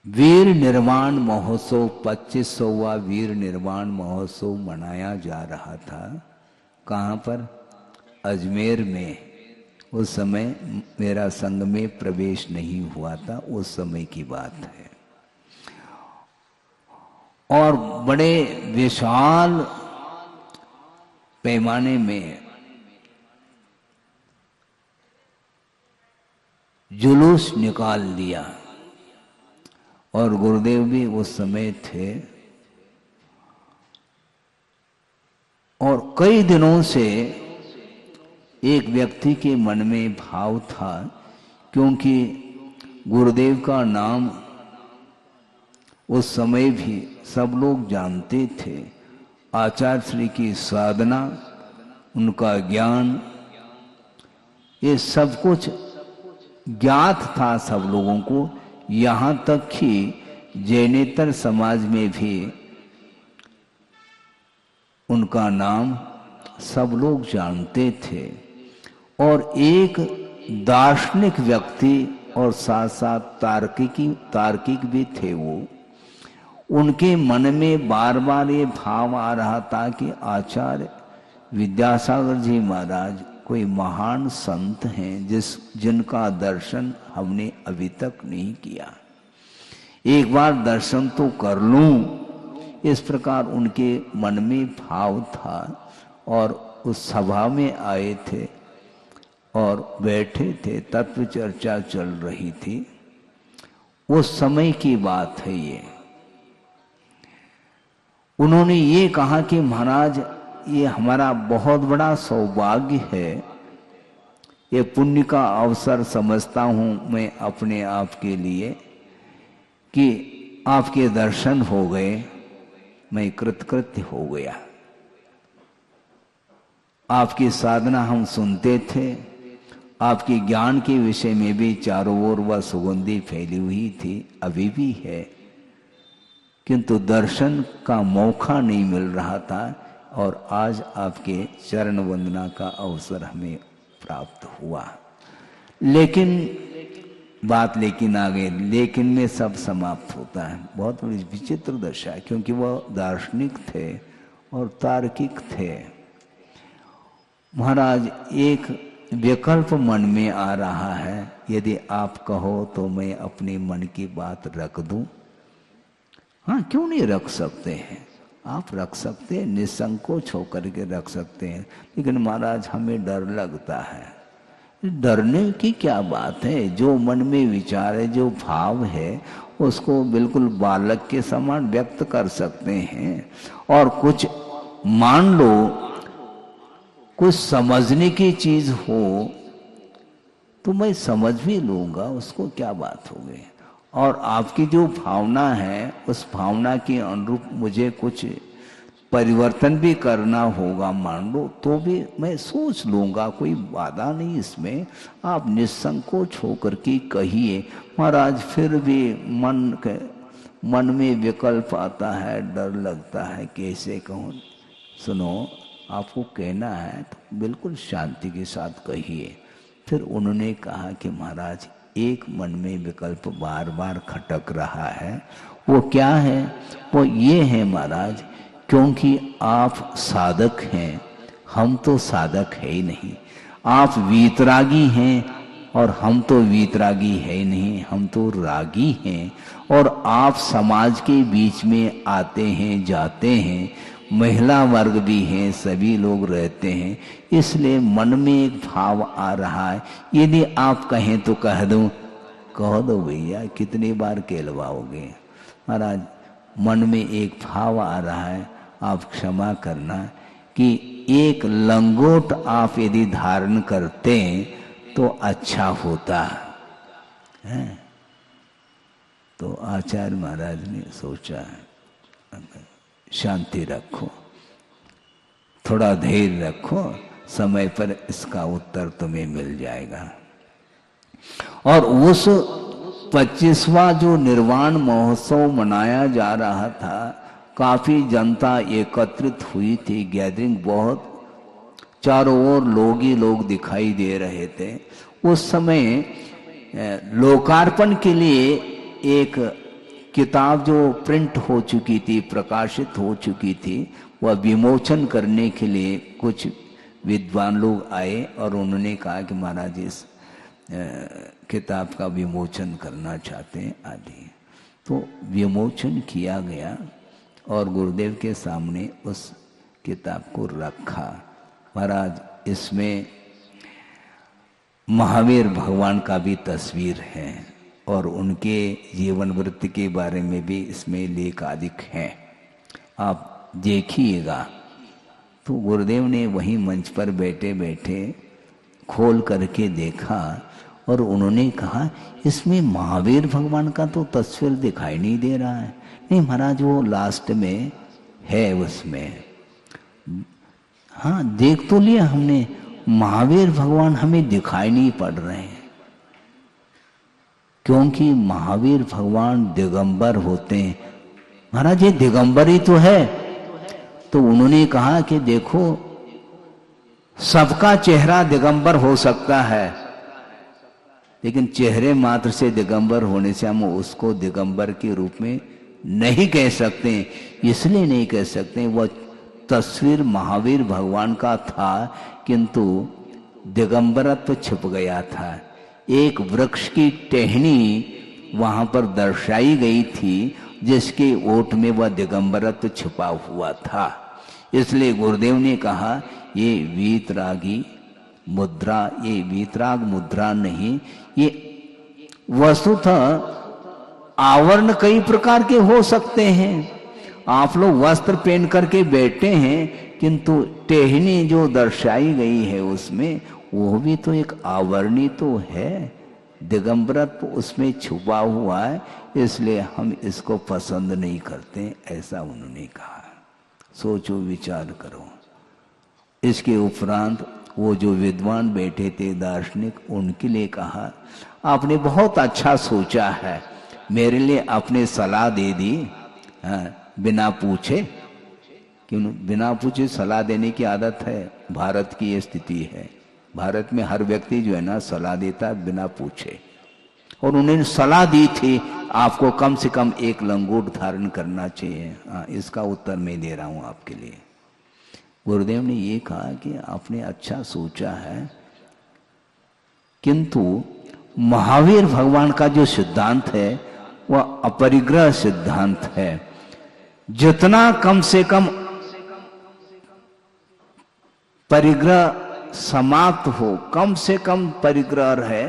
वीर निर्वाण महोत्सव, 25वां वीर निर्वाण महोत्सव मनाया जा रहा था। कहाँ पर? अजमेर में। उस समय मेरा संघ में प्रवेश नहीं हुआ था, उस समय की बात है। और बड़े विशाल पैमाने में जुलूस निकाल दिया, और गुरुदेव भी उस समय थे। और कई दिनों से एक व्यक्ति के मन में भाव था, क्योंकि गुरुदेव का नाम उस समय भी सब लोग जानते थे। आचार्य श्री की साधना, उनका ज्ञान, ये सब कुछ ज्ञात था सब लोगों को। यहाँ तक कि जैनेतर समाज में भी उनका नाम सब लोग जानते थे। और एक दार्शनिक व्यक्ति और साथ साथ तार्किक भी थे वो। उनके मन में बार बार ये भाव आ रहा था कि आचार्य विद्यासागर जी महाराज कोई महान संत हैं जिनका दर्शन हमने अभी तक नहीं किया, एक बार दर्शन तो कर लूं, इस प्रकार उनके मन में भाव था। और उस सभा में आए थे और बैठे थे, तत्व चर्चा चल रही थी। उस समय की बात है ये। उन्होंने ये कहा कि महाराज, ये हमारा बहुत बड़ा सौभाग्य है, ये पुण्य का अवसर समझता हूं मैं अपने आप के लिए कि आपके दर्शन हो गए, मैं कृतकृत्य हो गया। आपकी साधना हम सुनते थे, आपके ज्ञान के विषय में भी चारों ओर वह सुगंधी फैली हुई थी, अभी भी है, किंतु दर्शन का मौका नहीं मिल रहा था। और आज आपके चरण वंदना का अवसर हमें प्राप्त हुआ। लेकिन आ गई, लेकिन में सब समाप्त होता है। बहुत बड़ी विचित्र दशा है, क्योंकि वह दार्शनिक थे और तार्किक थे। महाराज, एक विकल्प मन में आ रहा है, यदि आप कहो तो मैं अपने मन की बात रख दूं। हाँ, क्यों नहीं रख सकते हैं? आप रख सकते हैं, निसंकोच होकर के रख सकते हैं। लेकिन महाराज, हमें डर लगता है। डरने की क्या बात है? जो मन में विचार है, जो भाव है, उसको बिल्कुल बालक के समान व्यक्त कर सकते हैं। और कुछ मान लो, कुछ समझने की चीज हो तो मैं समझ भी लूँगा, उसको क्या बात हो गई। और आपकी जो भावना है उस भावना के अनुरूप मुझे कुछ परिवर्तन भी करना होगा मान लो, तो भी मैं सोच लूँगा, कोई बाधा नहीं इसमें। आप निसंकोच होकर के कहिए। महाराज फिर भी मन में विकल्प आता है, डर लगता है, कैसे कहूँ। सुनो, आपको कहना है तो बिल्कुल शांति के साथ कहिए। फिर उन्होंने कहा कि महाराज एक मन में विकल्प बार बार खटक रहा है। वो क्या है? वो ये है महाराज, क्योंकि आप साधक हैं, हम तो साधक है ही नहीं। आप वीतरागी हैं और हम तो वीतरागी है ही नहीं, हम तो रागी हैं। और आप समाज के बीच में आते हैं जाते हैं, महिला वर्ग भी हैं, सभी लोग रहते हैं, इसलिए मन में एक भाव आ रहा है। यदि आप कहें तो कह दूं? कह दो भैया, कितनी बार कहलवाओगे। महाराज मन में एक भाव आ रहा है, आप क्षमा करना कि एक लंगोट आप यदि धारण करते तो अच्छा होता है। तो आचार्य महाराज ने सोचा, शांति रखो, थोड़ा धैर्य रखो, समय पर इसका उत्तर तुम्हें मिल जाएगा। और उस 25वां जो निर्वाण महोत्सव मनाया जा रहा था, काफी जनता एकत्रित हुई थी, गैदरिंग बहुत, चारों ओर लोग ही लोग दिखाई दे रहे थे। उस समय लोकार्पण के लिए एक किताब जो प्रिंट हो चुकी थी, प्रकाशित हो चुकी थी, वह विमोचन करने के लिए कुछ विद्वान लोग आए और उन्होंने कहा कि महाराज इस किताब का विमोचन करना चाहते हैं आदि। तो विमोचन किया गया और गुरुदेव के सामने उस किताब को रखा। महाराज इसमें महावीर भगवान का भी तस्वीर है और उनके जीवन वृत्ति के बारे में भी इसमें लेख अधिक हैं, आप देखिएगा। तो गुरुदेव ने वहीं मंच पर बैठे बैठे खोल करके देखा और उन्होंने कहा, इसमें महावीर भगवान का तो तस्वीर दिखाई नहीं दे रहा है। नहीं महाराज, वो लास्ट में है उसमें। हाँ, देख तो लिया हमने, महावीर भगवान हमें दिखाई नहीं पड़ रहे हैं, क्योंकि महावीर भगवान दिगंबर होते हैं। महाराज ये दिगंबर ही तो है। तो उन्होंने कहा कि देखो, सबका चेहरा दिगंबर हो सकता है, लेकिन चेहरे मात्र से दिगंबर होने से हम उसको दिगंबर के रूप में नहीं कह सकते। इसलिए नहीं कह सकते, वह तस्वीर महावीर भगवान का था, किंतु दिगंबरत्व छिप गया था। एक वृक्ष की टहनी वहां पर दर्शाई गई थी, जिसके ओट में वह दिगंबरत्व छिपा हुआ था। इसलिए गुरुदेव ने कहा, ये वीतरागी मुद्रा, ये वीतराग मुद्रा नहीं, ये वस्तुतः आवरण कई प्रकार के हो सकते हैं। आप लोग वस्त्र पहन करके बैठे हैं, किंतु टहनी जो दर्शाई गई है उसमें, वो भी तो एक आवरणी तो है, दिगंबरत्व उसमें छुपा हुआ है, इसलिए हम इसको पसंद नहीं करते, ऐसा उन्होंने कहा। सोचो, विचार करो। इसके उपरांत वो जो विद्वान बैठे थे दार्शनिक, उनके लिए कहा, आपने बहुत अच्छा सोचा है, मेरे लिए आपने सलाह दे दी। बिना पूछे, क्यों बिना पूछे सलाह देने की आदत है, भारत की ये स्थिति है। भारत में हर व्यक्ति जो है ना सलाह देता है बिना पूछे। और उन्होंने सलाह दी थी, आपको कम से कम एक लंगोट धारण करना चाहिए। इसका उत्तर मैं दे रहा हूं आपके लिए। गुरुदेव ने ये कहा कि आपने अच्छा सोचा है, किंतु महावीर भगवान का जो सिद्धांत है वह अपरिग्रह सिद्धांत है। जितना कम से कम परिग्रह समाप्त हो, कम से कम परिग्रह रहे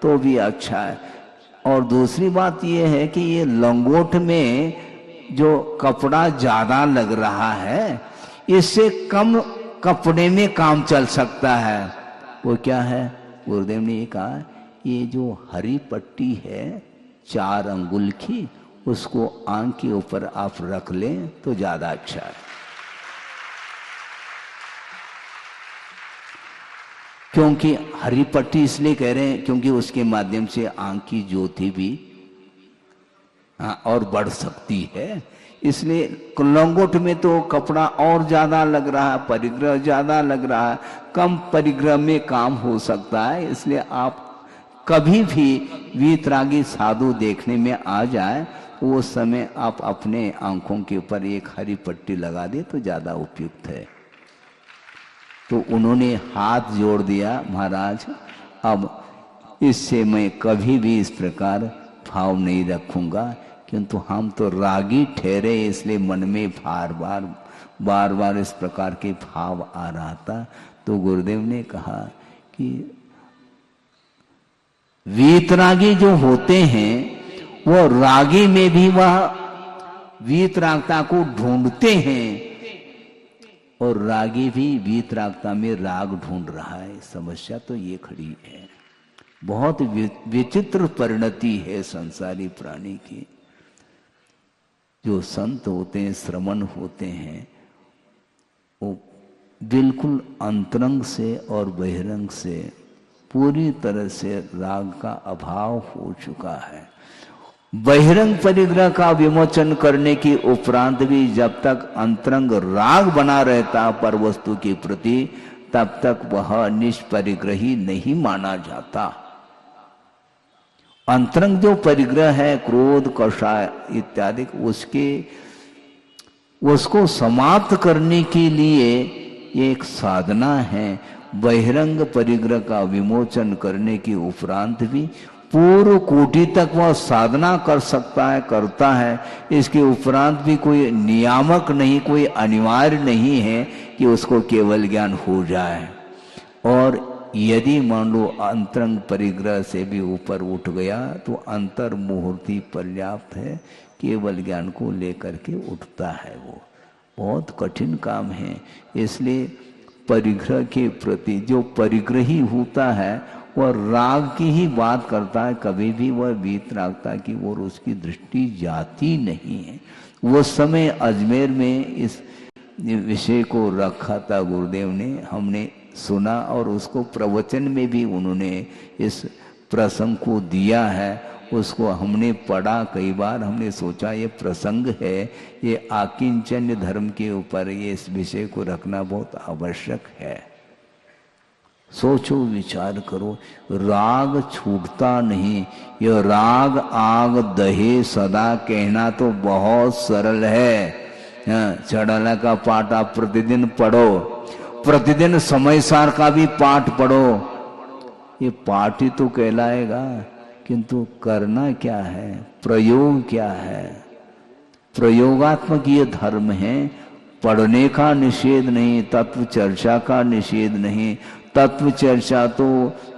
तो भी अच्छा है। और दूसरी बात यह है कि ये लंगोट में जो कपड़ा ज्यादा लग रहा है, इससे कम कपड़े में काम चल सकता है। वो क्या है? गुरुदेव ने ये कहा, ये जो हरी पट्टी है 4 अंगुल की, उसको आंख के ऊपर आप रख लें तो ज्यादा अच्छा है। क्योंकि हरी पट्टी इसलिए कह रहे हैं क्योंकि उसके माध्यम से आंख की ज्योति भी और बढ़ सकती है। इसलिए लंगोट में तो कपड़ा और ज्यादा लग रहा है, परिग्रह ज्यादा लग रहा है, कम परिग्रह में काम हो सकता है। इसलिए आप कभी भी वीतरागी साधु देखने में आ जाए तो उस समय आप अपने आंखों के ऊपर एक हरी पट्टी लगा दे तो ज्यादा उपयुक्त है। तो उन्होंने हाथ जोड़ दिया, महाराज अब इससे मैं कभी भी इस प्रकार भाव नहीं रखूंगा, किंतु हम तो रागी ठहरे इसलिए मन में बार बार इस प्रकार के भाव आ रहा था। तो गुरुदेव ने कहा कि वीतरागी जो होते हैं वो रागी में भी वह वीतरागता को ढूंढते हैं और रागी भी वीतरागता में राग ढूंढ रहा है। समस्या तो ये खड़ी है। बहुत विचित्र परिणति है संसारी प्राणी की। जो संत होते हैं, श्रमण होते हैं, वो बिल्कुल अंतरंग से और बहिरंग से पूरी तरह से राग का अभाव हो चुका है। बहिरंग परिग्रह का विमोचन करने की उपरांत भी जब तक अंतरंग राग बना रहता पर वस्तु के प्रति, तब तक वह निष्परिग्रही नहीं माना जाता। अंतरंग जो परिग्रह है, क्रोध, कषाय इत्यादि, उसको समाप्त करने के लिए एक साधना है। बहिरंग परिग्रह का विमोचन करने के उपरांत भी पूर्व कोटि तक वह साधना कर सकता है, करता है। इसके उपरांत भी कोई नियामक नहीं, कोई अनिवार्य नहीं है कि उसको केवल ज्ञान हो जाए। और यदि मान लो अंतरंग परिग्रह से भी ऊपर उठ गया तो अंतर मुहूर्ति पर्याप्त है, केवल ज्ञान को लेकर के उठता है। वो बहुत कठिन काम है। इसलिए परिग्रह के प्रति जो परिग्रही होता है वह राग की ही बात करता है, कभी भी वह वीतरागता की ओर उसकी दृष्टि जाती नहीं है। वो समय अजमेर में इस विषय को रखा था गुरुदेव ने, हमने सुना और उसको प्रवचन में भी उन्होंने इस प्रसंग को दिया है। उसको हमने पढ़ा कई बार, हमने सोचा ये प्रसंग है, ये आकिंचन्य धर्म के ऊपर ये इस विषय को रखना बहुत आवश्यक है। सोचो, विचार करो, राग छूटता नहीं। यह राग आग दहे सदा कहना तो बहुत सरल है। चढ़ाला का पाठ आप प्रतिदिन पढ़ो, प्रतिदिन समय सार का भी पाठ पढ़ो, ये पाठ ही तो कहलाएगा, किंतु करना क्या है, प्रयोग क्या है। प्रयोगात्मक ये धर्म है। पढ़ने का निषेध नहीं, तत्व चर्चा का निषेध नहीं। तत्व चर्चा तो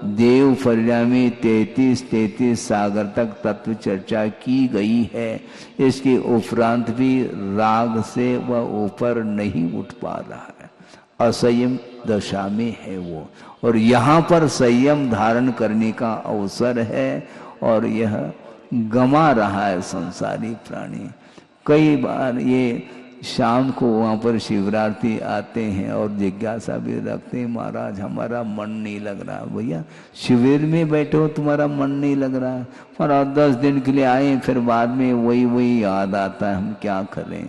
देव फर्या में 33 सागर तक तत्व चर्चा की गई है। इसके उपरांत भी राग से वह ऊपर नहीं उठ पा रहा है, असंयम दशा में है वो। और यहाँ पर संयम धारण करने का अवसर है और यह गमा रहा है संसारी प्राणी। कई बार ये शाम को वहाँ पर शिवरात्रि आते हैं और जिज्ञासा भी रखते हैं, महाराज हमारा मन नहीं लग रहा। भैया शिविर में बैठे हो, तुम्हारा मन नहीं लग रहा, पर 10 दिन के लिए आए, फिर बाद में वही याद आता है, हम क्या करें।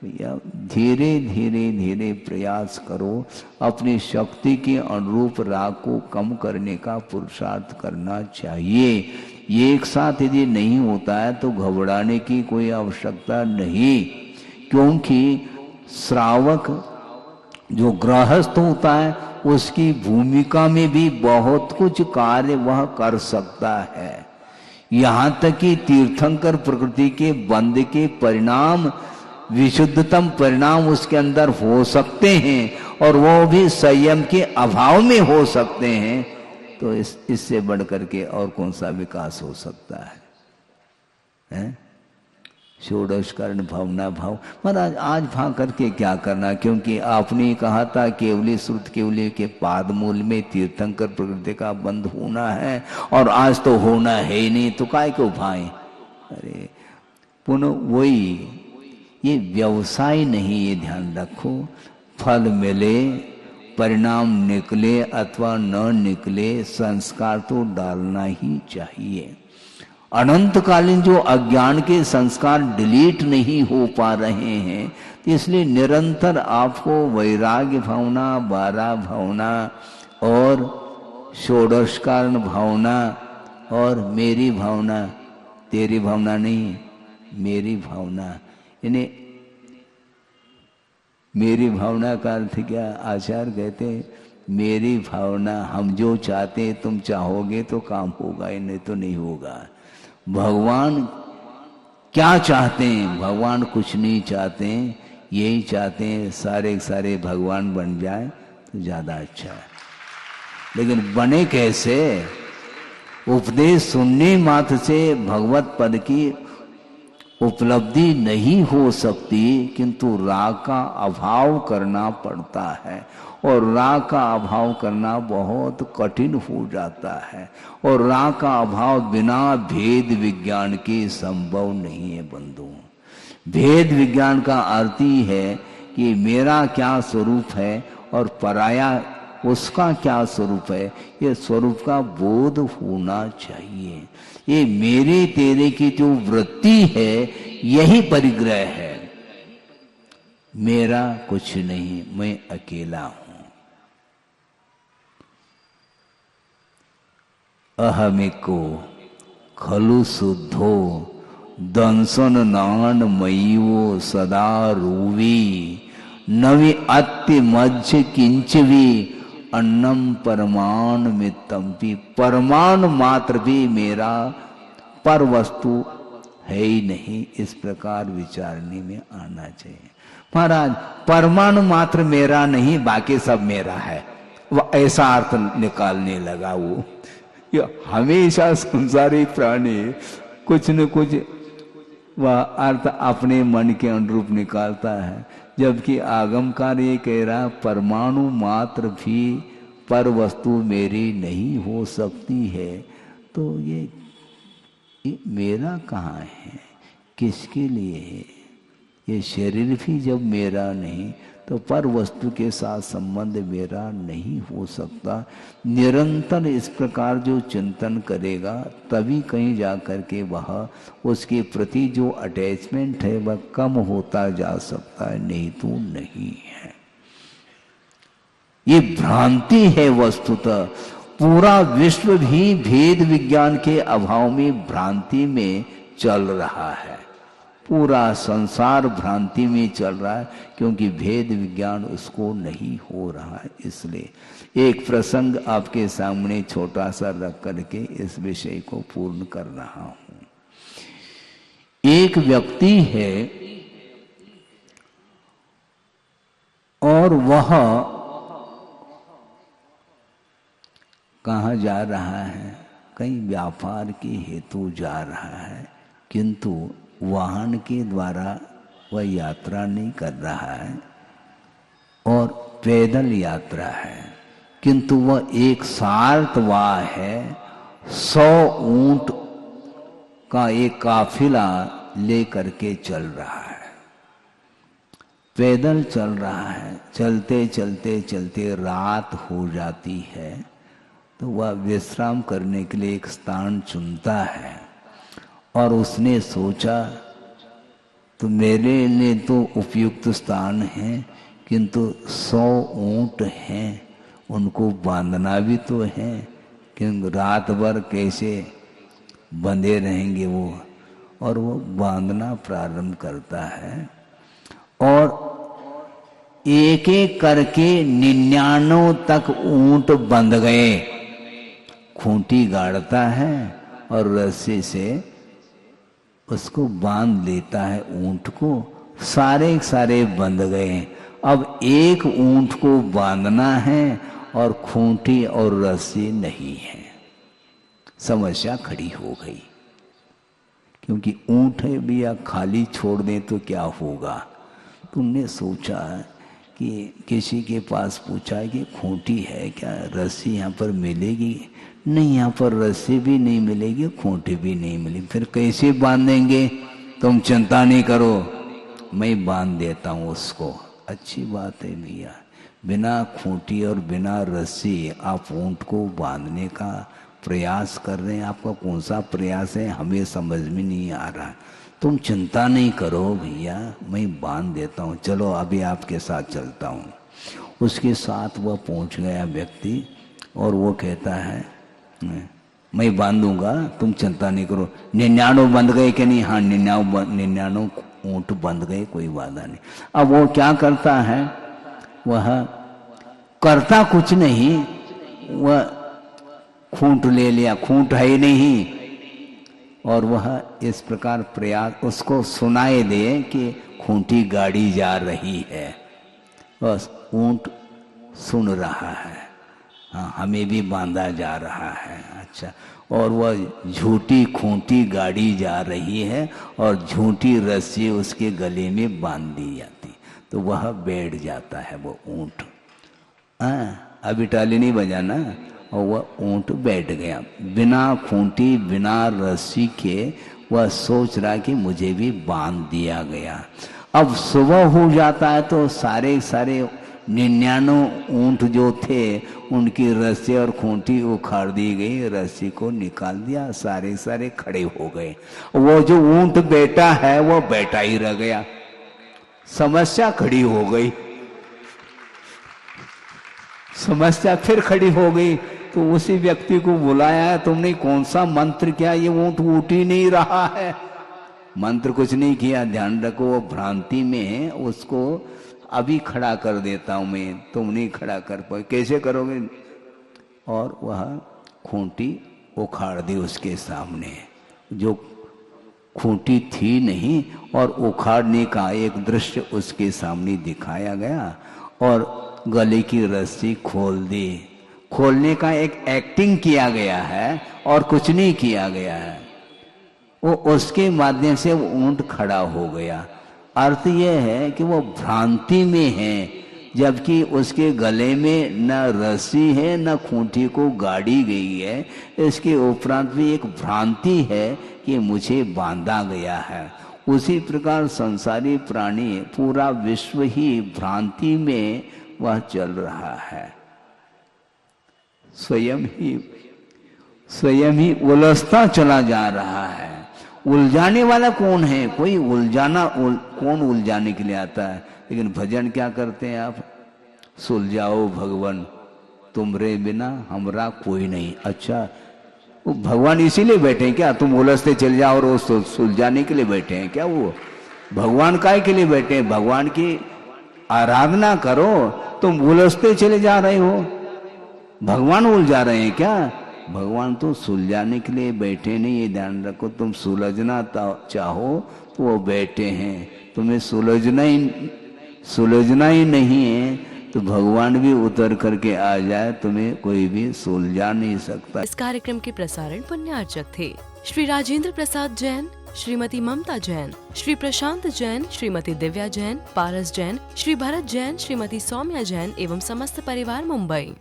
भैया धीरे धीरे प्रयास करो, अपनी शक्ति के अनुरूप राग को कम करने का पुरुषार्थ करना चाहिए। ये एक साथ यदि नहीं होता है तो घबराने की कोई आवश्यकता नहीं, क्योंकि श्रावक जो गृहस्थ होता है उसकी भूमिका में भी बहुत कुछ कार्य वह कर सकता है। यहाँ तक कि तीर्थंकर प्रकृति के बंद के परिणाम, विशुद्धतम परिणाम उसके अंदर हो सकते हैं और वो भी संयम के अभाव में हो सकते हैं। तो इससे बढ़कर के और कौन सा विकास हो सकता है? षोडश कर्ण भावना भाव। महाराज आज भाग करके क्या करना, क्योंकि आपने कहा था केवली श्रुत केवली के पाद मूल में तीर्थंकर प्रकृति का बंध होना है, और आज तो होना है ही नहीं, तो काय को भाएं। अरे पुनः वही, ये व्यवसाय नहीं, ये ध्यान रखो। फल मिले, परिणाम निकले अथवा न निकले, संस्कार तो डालना ही चाहिए। अनंतकालीन जो अज्ञान के संस्कार डिलीट नहीं हो पा रहे हैं, तो इसलिए निरंतर आपको वैराग्य भावना, बारह भावना और षोडश कारण भावना और मेरी भावना, तेरी भावना नहीं, मेरी भावना, यानी मेरी भावना का अर्थ क्या? आचार्य कहते हैं मेरी भावना, हम जो चाहते हैं तुम चाहोगे तो काम होगा, नहीं तो नहीं होगा। भगवान क्या चाहते हैं? भगवान कुछ नहीं चाहते हैं, यही चाहते हैं सारे सारे भगवान बन जाए तो ज्यादा अच्छा है। लेकिन बने कैसे? उपदेश सुनने मात्र से भगवत पद की उपलब्धि नहीं हो सकती, किंतु राग का अभाव करना पड़ता है, और राग का अभाव करना बहुत कठिन हो जाता है, और राग का अभाव बिना भेद विज्ञान के संभव नहीं है बंधु। भेद विज्ञान का अर्थ ही है कि मेरा क्या स्वरूप है और पराया उसका क्या स्वरूप है, ये स्वरूप का बोध होना चाहिए। ये मेरे तेरे की जो वृत्ति है यही परिग्रह है। मेरा कुछ नहीं, मैं अकेला हूं। अहमिको खलु शुद्धो दंसन नान मयीवो सदा रूवी नवि अत्य मध्य किंचवी अन्नम परमाण मित्तम्पि। परमाणु मात्र भी मेरा पर वस्तु है ही नहीं, इस प्रकार विचारने में आना चाहिए। महाराज परमाणु मात्र मेरा नहीं, बाकी सब मेरा है, वह ऐसा अर्थ निकालने लगा। वो हमेशा संसारी प्राणी कुछ न कुछ वह अर्थ अपने मन के अनुरूप निकालता है, जबकि आगमकार ये कह रहा परमाणु मात्र भी पर वस्तु मेरी नहीं हो सकती है। तो ये मेरा कहाँ है, किसके लिए है? ये शरीर भी जब मेरा नहीं, तो पर वस्तु के साथ संबंध मेरा नहीं हो सकता। निरंतर इस प्रकार जो चिंतन करेगा तभी कहीं जा कर के वह उसके प्रति जो अटैचमेंट है वह कम होता जा सकता है, नहीं तो नहीं है। ये भ्रांति है वस्तुतः। पूरा विश्व भी भेद विज्ञान के अभाव में भ्रांति में चल रहा है। पूरा संसार भ्रांति में चल रहा है, क्योंकि भेद विज्ञान उसको नहीं हो रहा है। इसलिए एक प्रसंग आपके सामने छोटा सा रख करके इस विषय को पूर्ण कर रहा हूं। एक व्यक्ति है और वह कहाँ जा रहा है? कहीं व्यापार के हेतु जा रहा है, किंतु वाहन के द्वारा वह यात्रा नहीं कर रहा है और पैदल यात्रा है, किंतु वह एक सारथवाह है। 100 ऊंट का एक काफिला लेकर के चल रहा है, पैदल चल रहा है। चलते चलते चलते रात हो जाती है, तो वह विश्राम करने के लिए एक स्थान चुनता है, और उसने सोचा तो मेरे लिए तो उपयुक्त स्थान है, किंतु 100 ऊंट हैं, उनको बांधना भी तो है, क्योंकि रात भर कैसे बंधे रहेंगे वो। और वो बांधना प्रारंभ करता है, और एक एक करके 99 तक ऊंट बंध गए। खूंटी गाड़ता है और रस्सी से उसको बांध लेता है ऊंट को। सारे सारे बंध गए। अब एक ऊंट को बांधना है और खूंटी और रस्सी नहीं है। समस्या खड़ी हो गई। क्योंकि ऊँट है भी या खाली छोड़ दें तो क्या होगा। तुमने सोचा कि किसी के पास पूछा कि खूंटी है क्या, रस्सी यहाँ पर मिलेगी? नहीं, यहाँ पर रस्सी भी नहीं मिलेगी, खूंटी भी नहीं मिलेगी। फिर कैसे बांधेंगे? तुम चिंता नहीं करो, मैं बांध देता हूँ उसको। अच्छी बात है भैया, बिना खूंटी और बिना रस्सी आप ऊँट को बांधने का प्रयास कर रहे हैं। आपका कौन सा प्रयास है हमें समझ में नहीं आ रहा। तुम चिंता नहीं करो भैया, मैं बांध देता हूँ, चलो अभी आपके साथ चलता हूँ। उसके साथ वह पहुँच गया व्यक्ति और वो कहता है मैं बांधूंगा, तुम चिंता नहीं करो। 99 बंध गए कि नहीं? हाँ, 99 ऊँट बंध गए, कोई बाधा नहीं। अब वो क्या करता है? वह करता कुछ नहीं, वह खूंट ले लिया, खूंट है ही नहीं, और वह इस प्रकार प्रयास उसको सुनाए दे कि खूंटी गाड़ी जा रही है। बस ऊँट सुन रहा है, हाँ हमें भी बांधा जा रहा है। अच्छा, और वह झूठी खूंटी गाड़ी जा रही है और झूठी रस्सी उसके गले में बांध दी जाती, तो वह बैठ जाता है वो ऊँट। हाँ, अभी टाली नहीं बजाना, और वह ऊँट बैठ गया बिना खूंटी बिना रस्सी के। वह सोच रहा कि मुझे भी बांध दिया गया। अब सुबह हो जाता है तो सारे 99 ऊँट जो थे उनकी रस्सी और खूंटी उखाड़ दी गई, रस्सी को निकाल दिया, सारे खड़े हो गए। वो जो ऊँट बैठा है वो बैठा ही रह गया। समस्या खड़ी हो गई, समस्या फिर खड़ी हो गई। तो उसी व्यक्ति को बुलाया है, तुमने कौन सा मंत्र किया? ये ऊँट उठ ही नहीं रहा है। मंत्र कुछ नहीं किया, ध्यान रखो, वो भ्रांति में है, उसको अभी खड़ा कर देता हूं मैं, तुम नहीं खड़ा कर पाए। कैसे करोगे? और वह खूंटी उखाड़ दी उसके सामने, जो खूंटी थी नहीं, और उखाड़ने का एक दृश्य उसके सामने दिखाया गया। और गले की रस्सी खोल दी, खोलने का एक एक्टिंग किया गया है और कुछ नहीं किया गया है। वो उसके माध्यम से वो ऊँट खड़ा हो गया। अर्थ यह है कि वो भ्रांति में है, जबकि उसके गले में न रस्सी है न खूंटी को गाड़ी गई है। इसके उपरांत भी एक भ्रांति है कि मुझे बांधा गया है। उसी प्रकार संसारी प्राणी, पूरा विश्व ही भ्रांति में वह चल रहा है, स्वयं ही उलझता चला जा रहा है। उलझाने वाला कौन है? कोई कौन उलझाने के लिए आता है? लेकिन भजन क्या करते हैं आप? सुलझाओ भगवान तुमरे बिना हमरा कोई नहीं। अच्छा, वो भगवान इसीलिए बैठे हैं क्या? तुम उलझते चल जाओ और वो सुलझाने के लिए बैठे हैं क्या? वो भगवान काय के लिए बैठे हैं? भगवान की आराधना करो, तुम उलझते चले जा रहे हो, भगवान उलझा रहे हैं क्या? भगवान तो सुलझाने के लिए बैठे नहीं, ये ध्यान रखो। तुम सुलझना चाहो तो वो बैठे हैं, तुम्हें सुलझना ही नहीं है तो भगवान भी उतर करके आ जाए, तुम्हें कोई भी सुलझा नहीं सकता। इस कार्यक्रम के प्रसारण पुण्यार्चक थे श्री राजेंद्र प्रसाद जैन, श्रीमती ममता जैन, श्री प्रशांत जैन, श्रीमती दिव्या जैन, पारस जैन, श्री भरत जैन, श्रीमती सौम्या जैन एवं समस्त परिवार, मुंबई।